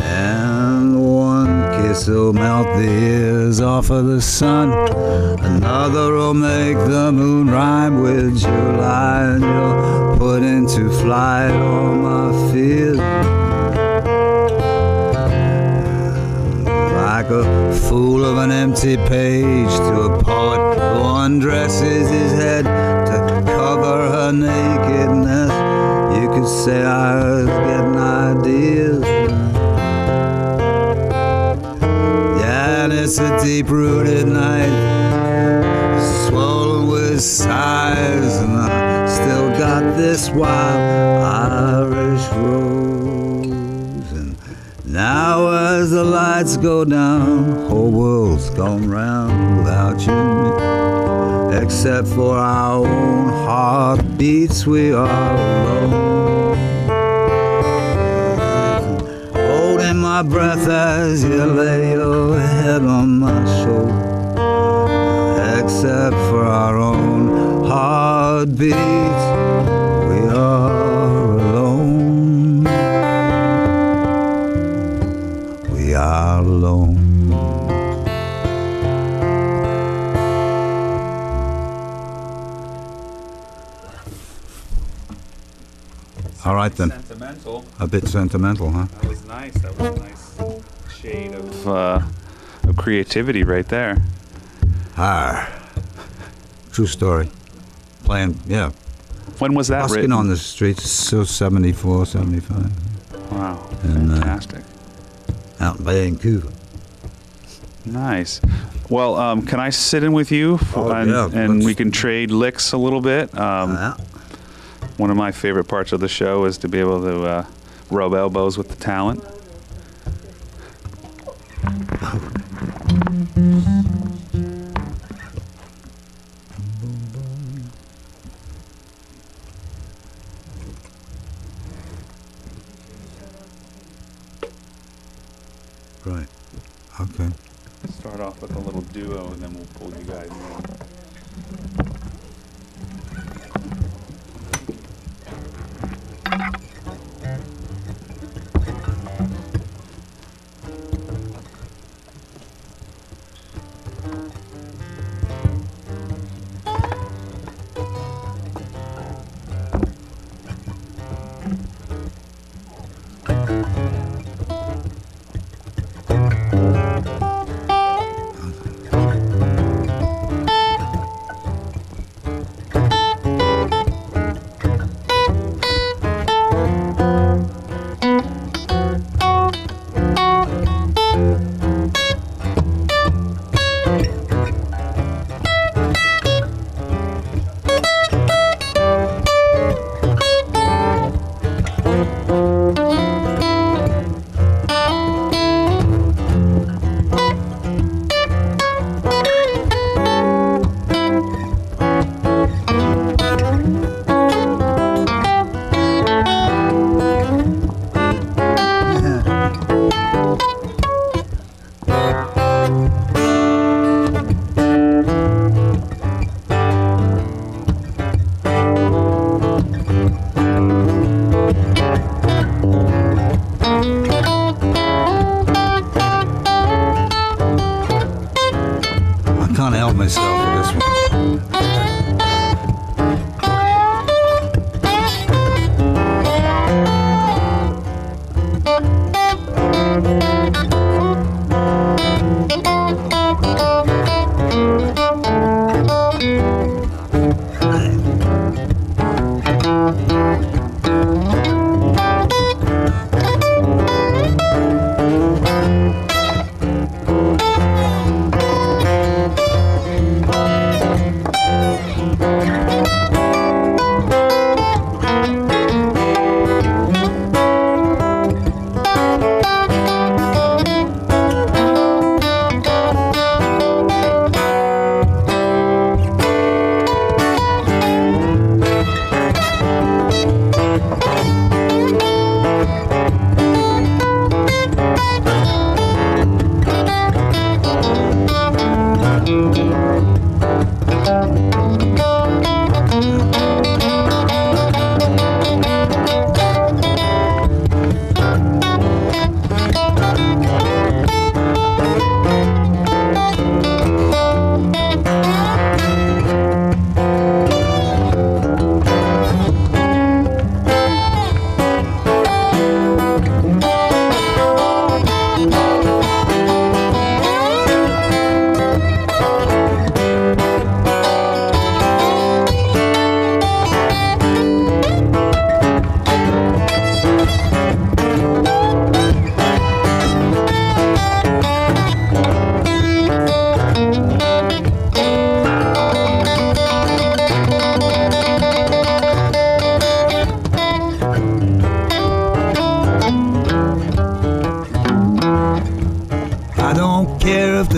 Speaker 8: And one kiss will melt the ears off of the sun. Another will make the moon rhyme with July, and you'll put into flight all my fears. Like a fool of an empty page to a poet who undresses his head to cover her nakedness. You could say I was getting ideas. Yeah, and it's a deep-rooted night, swollen with sighs, and I still got this wild Irish rose. And now as the lights go down, whole world's gone round without you and me. Except for our own heartbeats, we are alone. Holding my breath as you lay your head on my shoulder. Except for our own heartbeats, we are alone. We are alone. All right then.
Speaker 1: Sentimental.
Speaker 8: A bit sentimental, huh?
Speaker 1: That was nice. That was a nice shade of creativity right there.
Speaker 8: Ah, true story. Playing, yeah.
Speaker 1: When was that
Speaker 8: Busking
Speaker 1: written?
Speaker 8: on the streets, so 74, 75.
Speaker 1: Wow,
Speaker 8: And,
Speaker 1: fantastic.
Speaker 8: Out in Vancouver.
Speaker 1: Nice. Well, can I sit in with you and we can trade licks a little bit?
Speaker 8: Yeah.
Speaker 1: One of my favorite parts of the show is to be able to rub elbows with the talent.
Speaker 8: Right. Okay.
Speaker 1: Start off with a little duo and then we'll pull you guys in.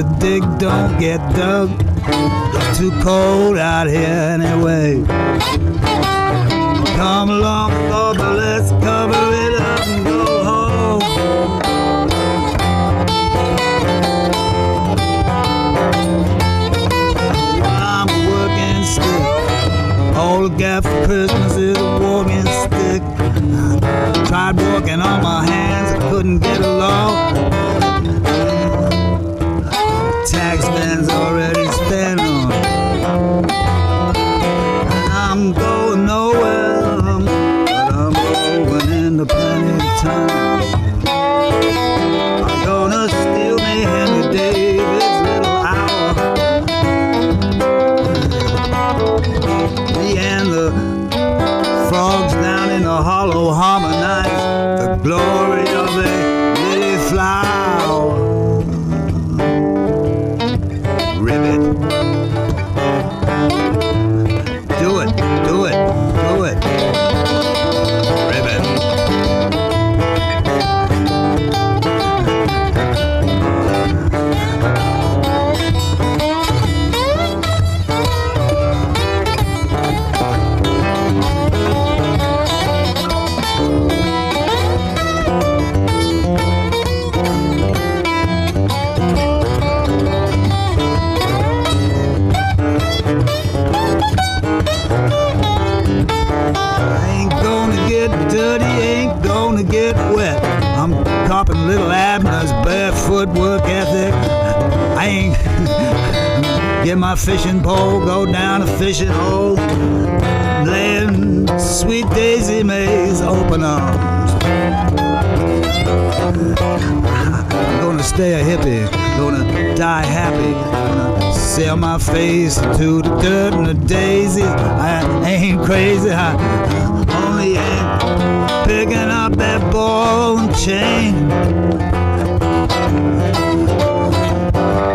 Speaker 8: to dig don't get dug. It's too cold out here anyway. Come along, Lord, but let's cover it up and go home. I'm a working stick. All I got for Christmas is a walking stick. Tried walking on my hands, I couldn't get along. Taxman's already spent on. I'm going nowhere, but I'm going into plenty of time. I'm gonna steal me Henry David's little hour. Me and the frogs down in the hollow harmonize the glory of a lily flower. Ribbit. Do it, do it, do it. Ribbit. Dirty ain't gonna get wet. I'm copying little Abner's barefoot work ethic. I ain't get my fishing pole, go down a fishing hole, laying sweet Daisy May's open arms. I'm gonna stay a hippie, gonna die happy, gonna sell my face to the dirt and the daisies. I ain't crazy, I only ain't picking up that ball and chain.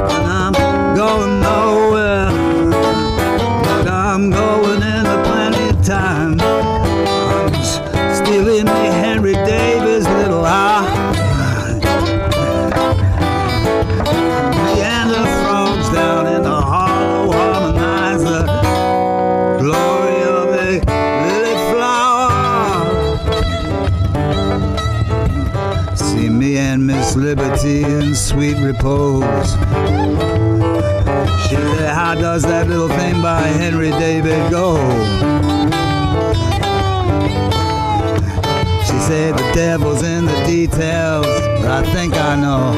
Speaker 8: And I'm going nowhere, but I'm going into plenty of time. I'm stealing me Henry Davis' little eye. Me and the frogs down in the hollow harmonize the glory of a lily flower. See me and Miss Liberty in sweet repose. She said, how does that little thing by Henry David go? She said, the devil's in the details, but I think I know.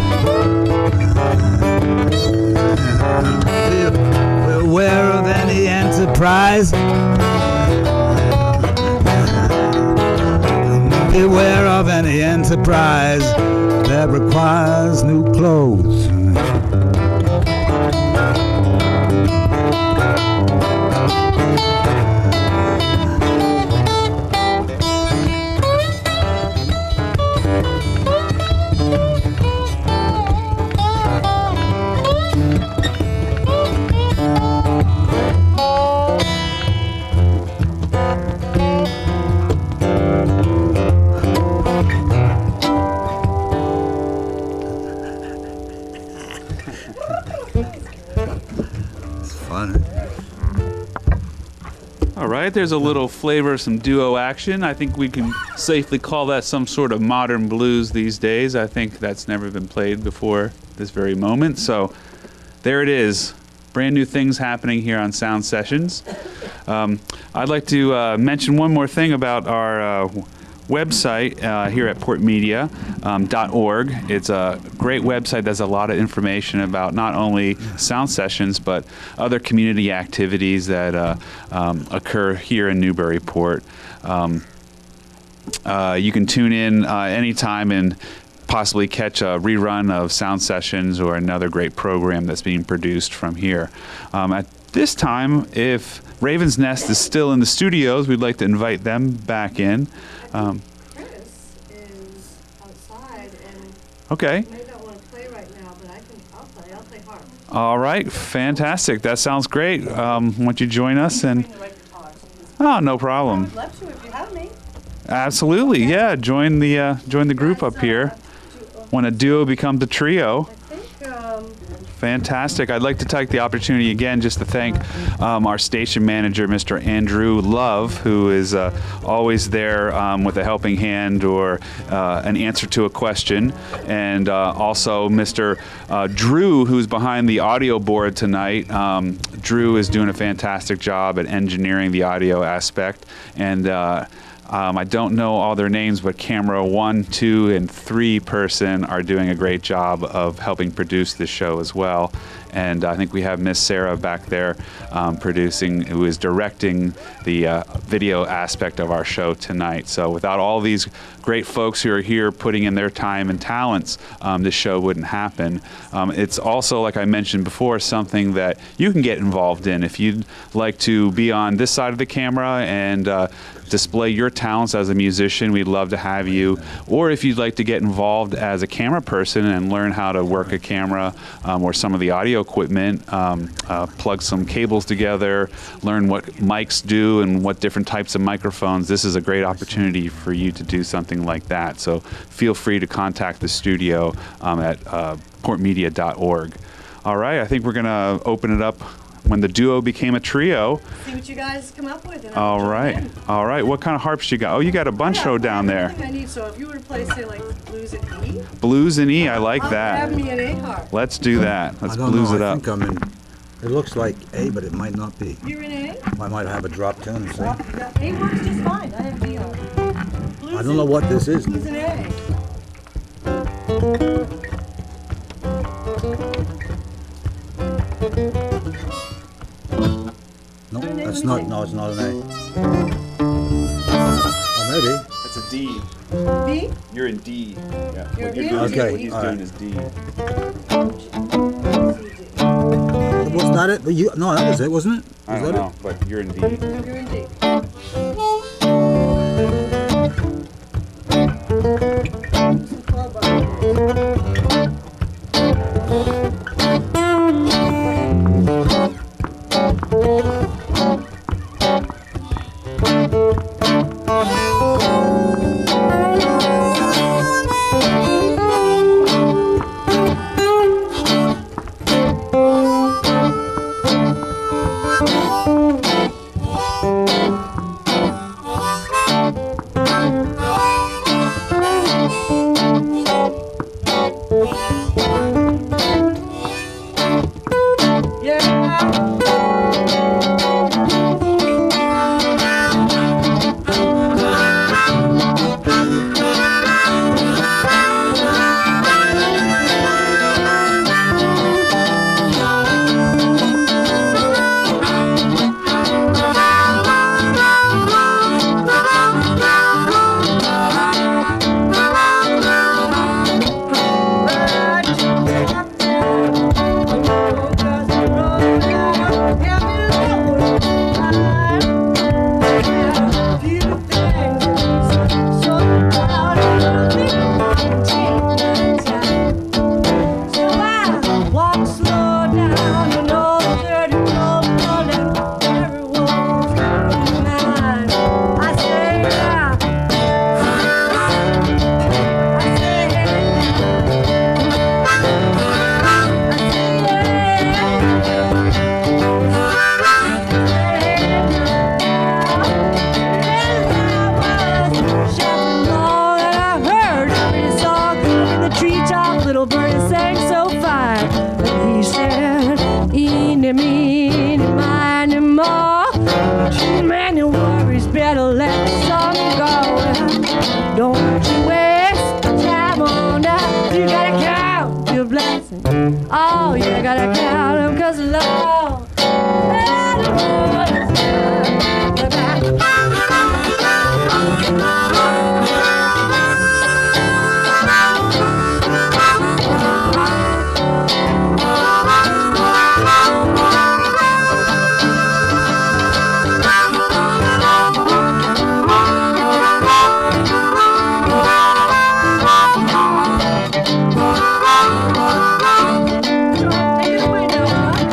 Speaker 8: Beware of any enterprise. Beware of any enterprise that requires new clothes.
Speaker 1: All right, there's a little flavor, some duo action. I think we can safely call that some sort of modern blues these days. I think that's never been played before this very moment. So there it is. Brand new things happening here on Sound Sessions. I'd like to mention one more thing about our website here at PortMedia.org. It's a great website. There's a lot of information about not only Sound Sessions, but other community activities that occur here in Newburyport. You can tune in anytime and possibly catch a rerun of Sound Sessions or another great program that's being produced from here. At this time, if Raven's Nest is still in the studios, we'd like to invite them back in.
Speaker 5: Chris is outside and
Speaker 1: Okay.
Speaker 5: may not want to play right now, but I'll play harp.
Speaker 1: All right. Fantastic. That sounds great. Why don't you join us? And oh, no problem.
Speaker 5: I'd love to if you have me.
Speaker 1: Absolutely. Yeah. Join the group up here. When a duo becomes a trio.
Speaker 5: I think
Speaker 1: Fantastic. I'd like to take the opportunity again just to thank our station manager, Mr. Andrew Love, who is always there with a helping hand or an answer to a question, and also Mr. Drew, who's behind the audio board tonight. Drew is doing a fantastic job at engineering the audio aspect, and I don't know all their names, but camera 1, 2, and 3 person are doing a great job of helping produce this show as well. And I think we have Miss Sarah back there producing, who is directing the video aspect of our show tonight. So without all these great folks who are here putting in their time and talents, this show wouldn't happen. It's also, like I mentioned before, something that you can get involved in. If you'd like to be on this side of the camera and display your talents as a musician, we'd love to have you. Or if you'd like to get involved as a camera person and learn how to work a camera or some of the audio equipment, plug some cables together, learn what mics do and what different types of microphones, this is a great opportunity for you to do something like that. So feel free to contact the studio at portmedia.org. All right, I think we're going to open it up when the duo became a trio.
Speaker 5: See what you guys come up with.
Speaker 1: All right. All right. What kind of harps you got? Oh, you got a bunch down there.
Speaker 5: I need, so if you were to play, say, like blues and E.
Speaker 1: Blues and E, I like
Speaker 5: I'll
Speaker 1: that.
Speaker 5: grab me an A harp.
Speaker 1: Let's do that. Let's
Speaker 8: I don't
Speaker 1: blues
Speaker 8: know.
Speaker 1: it
Speaker 8: I
Speaker 1: up.
Speaker 8: think I'm in. It looks like A, but it might not be.
Speaker 5: You're in A?
Speaker 8: I might have a drop tune. See?
Speaker 5: A works just fine. I have D harp. Blues
Speaker 8: I don't know what this is.
Speaker 5: Blues and A.
Speaker 8: No, that's not. No, it's not an A. Or maybe.
Speaker 1: It's a D.
Speaker 5: B?
Speaker 1: You're in D. Yeah.
Speaker 5: You're
Speaker 1: What you're
Speaker 5: in
Speaker 1: doing,
Speaker 8: D.
Speaker 1: what he's
Speaker 8: Okay,
Speaker 1: doing is D.
Speaker 8: Was that it? But you, no, that was it, wasn't it?
Speaker 1: I
Speaker 8: Was
Speaker 1: don't
Speaker 8: that
Speaker 1: know, but you're in D.
Speaker 5: You're in D. Some club bars. Oh, you gotta count 'em 'cause love. Take it away now, huh?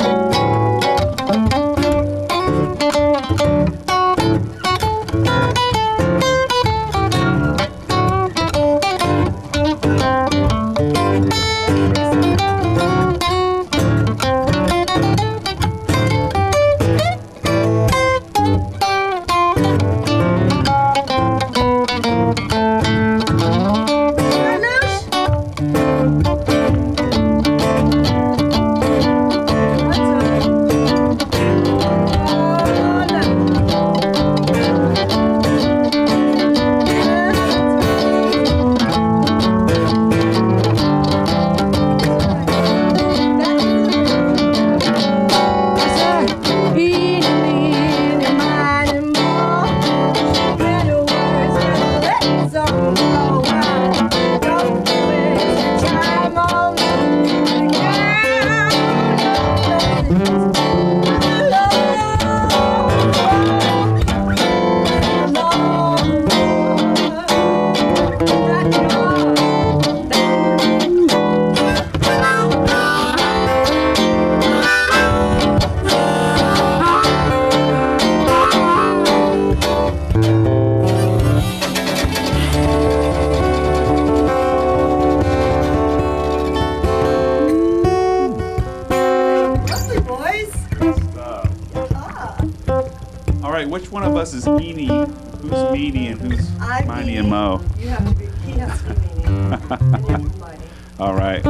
Speaker 1: All right, which one of us is Meanie? Who's Meanie and who's Miney and Mo?
Speaker 5: You have to be, he has to be meanie. And you be Miney.
Speaker 1: All right.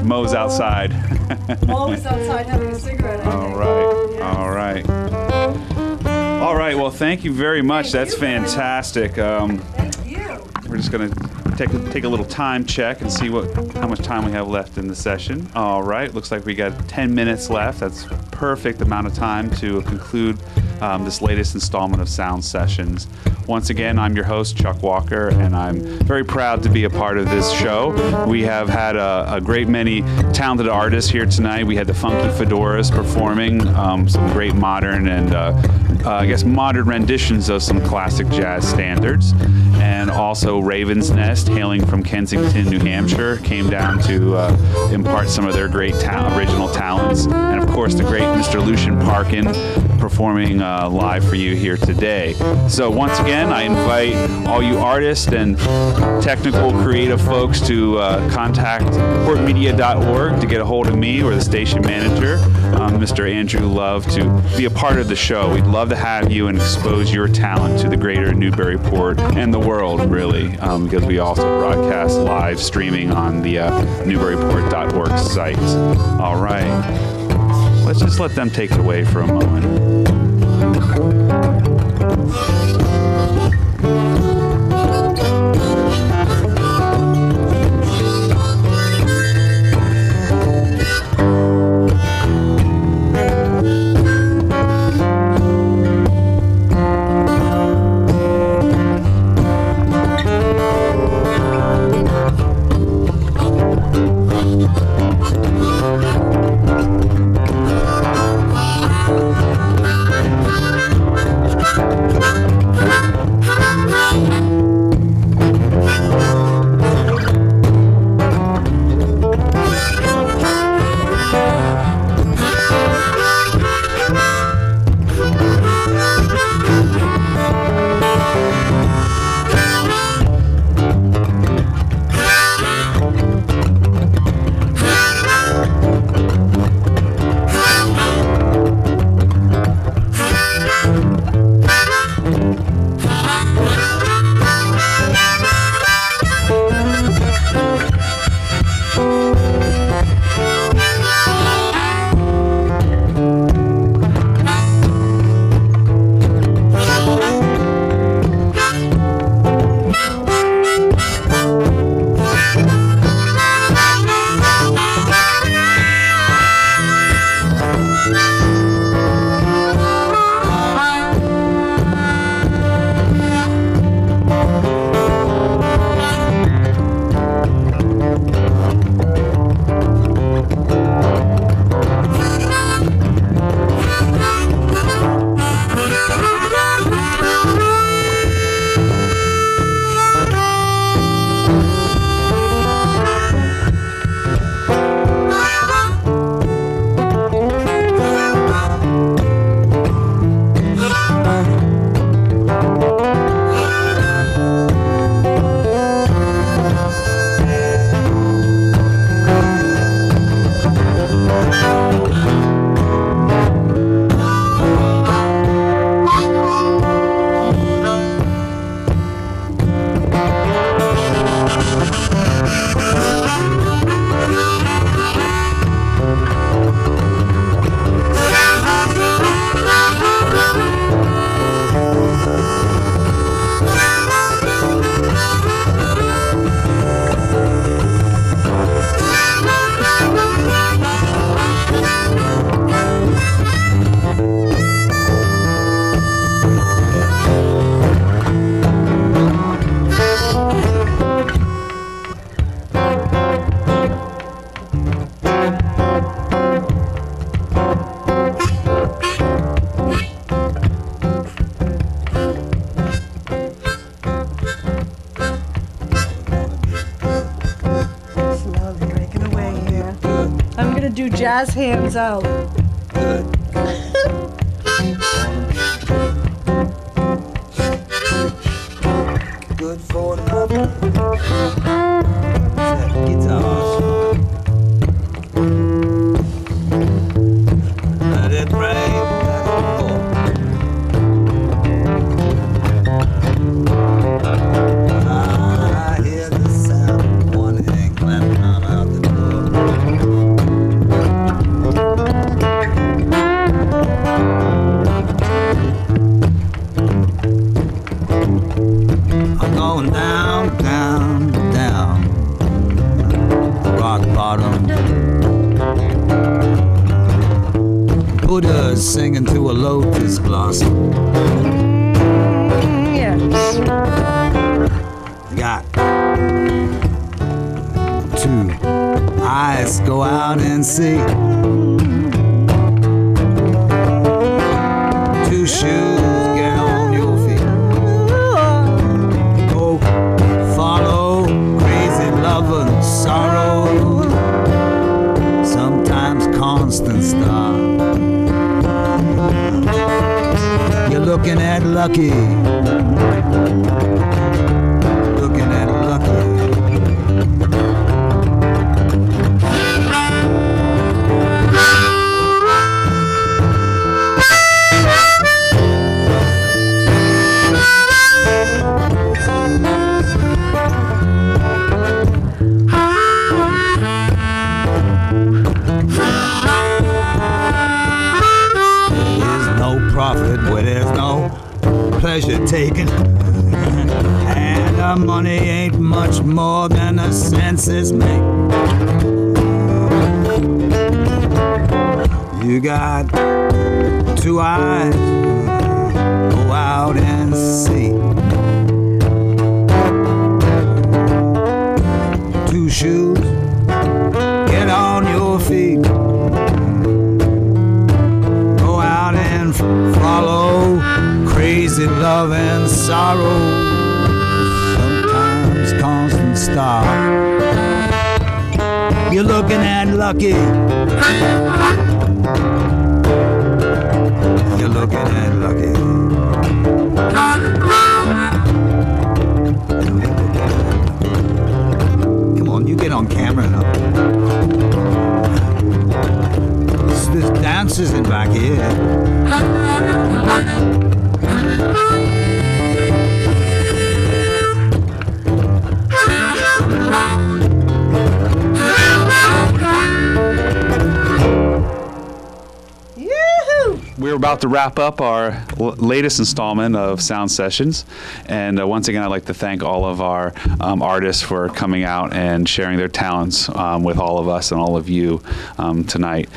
Speaker 1: Mo's outside.
Speaker 5: Always outside having a cigarette, I think.
Speaker 1: All right.
Speaker 5: Yes.
Speaker 1: All right. All right. Well, thank you very much.
Speaker 5: Thank
Speaker 1: That's
Speaker 5: you very much.
Speaker 1: fantastic.
Speaker 5: Thank you.
Speaker 1: We're just going to take a little time check and see how much time we have left in the session. All right. Looks like we got 10 minutes left. That's perfect amount of time to conclude this latest installment of Sound Sessions. Once again, I'm your host, Chuck Walker, and I'm very proud to be a part of this show. We have had a great many talented artists here tonight. We had the Funky Fedoras performing some great modern and I guess modern renditions of some classic jazz standards. And also Raven's Nest, hailing from Kensington, New Hampshire, came down to impart some of their great original talents. And of course, the great Mr. Lucian Parkin performing live for you here today. So once again, I invite all you artists and technical creative folks to contact PortMedia.org to get a hold of me or the station manager, Mr. Andrew Love, to be a part of the show. We'd love to have you and expose your talent to the greater Newburyport and the world, really, because we also broadcast live streaming on the Newburyport.org site. All right. Let's just let them take it away for a moment.
Speaker 5: gonna do jazz hands out.
Speaker 8: Good. Good for nothing. That guitar. Let it rain, let it pour. I hear the sound of one hand clapping out the door. I'm going down, down, down, rock bottom. Buddha's singing to a lotus blossom.
Speaker 5: Yes.
Speaker 8: Got two eyes, go out and see. Two shoes, get on your feet. Go follow crazy love and sorrow. Sometimes constant star. You're looking at Lucky. Looking at Lucky. There's no profit where there's no pleasure taken. And the money ain't much more than the senses make. You got two eyes, go out and see. Two shoes, get on your feet. Go out and follow crazy love and sorrow. Sometimes constant star. You're looking at Lucky. You're looking at Lucky. Come on, you get on camera now. There's dancers in back here.
Speaker 1: We're about to wrap up our latest installment of Sound Sessions. And once again, I'd like to thank all of our artists for coming out and sharing their talents with all of us and all of you tonight.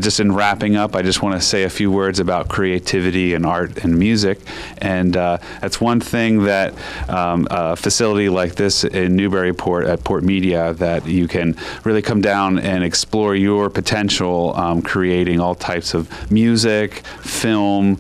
Speaker 1: Just in wrapping up, I just want to say a few words about creativity and art and music. And that's one thing that a facility like this in Newburyport at PortMedia, that you can really come down and explore your potential creating all types of music, film,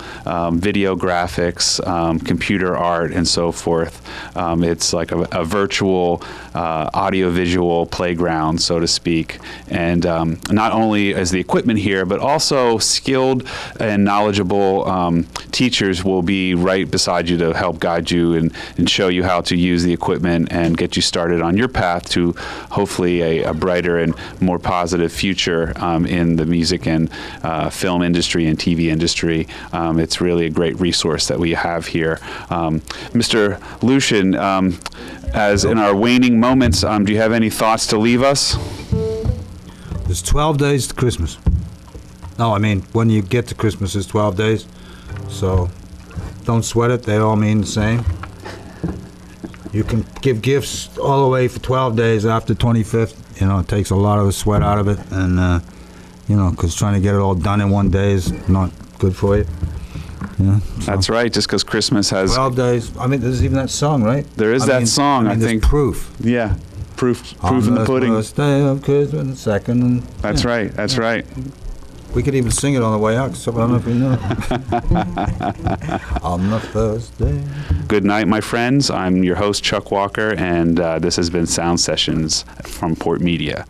Speaker 1: video graphics, computer art, and so forth. It's like a virtual audiovisual playground, so to speak. And not only is the equipment here, but also skilled and knowledgeable teachers will be right beside you to help guide you and show you how to use the equipment and get you started on your path to hopefully a brighter and more positive future in the music and film industry and TV industry. It's really a great resource that we have here. Mr. Lucian, as in our waning moments, do you have any thoughts to leave us?
Speaker 8: There's 12 days to Christmas. No, I mean, when you get to Christmas, it's 12 days. So don't sweat it. They all mean the same. You can give gifts all the way for 12 days after 25th. You know, it takes a lot of the sweat out of it. And, you know, because trying to get it all done in one day is not good for you. Yeah, so.
Speaker 1: That's right, just because Christmas has
Speaker 8: 12 days. I mean, there's even that song, right?
Speaker 1: There is that song, I think.
Speaker 8: There's proof.
Speaker 1: Yeah, proof in the pudding.
Speaker 8: On the first day of Christmas, and second. And,
Speaker 1: that's right, that's right.
Speaker 8: We could even sing it on the way out, so I don't know if we know. On the first day.
Speaker 1: Good night, my friends. I'm your host, Chuck Walker, and this has been Sound Sessions from PortMedia.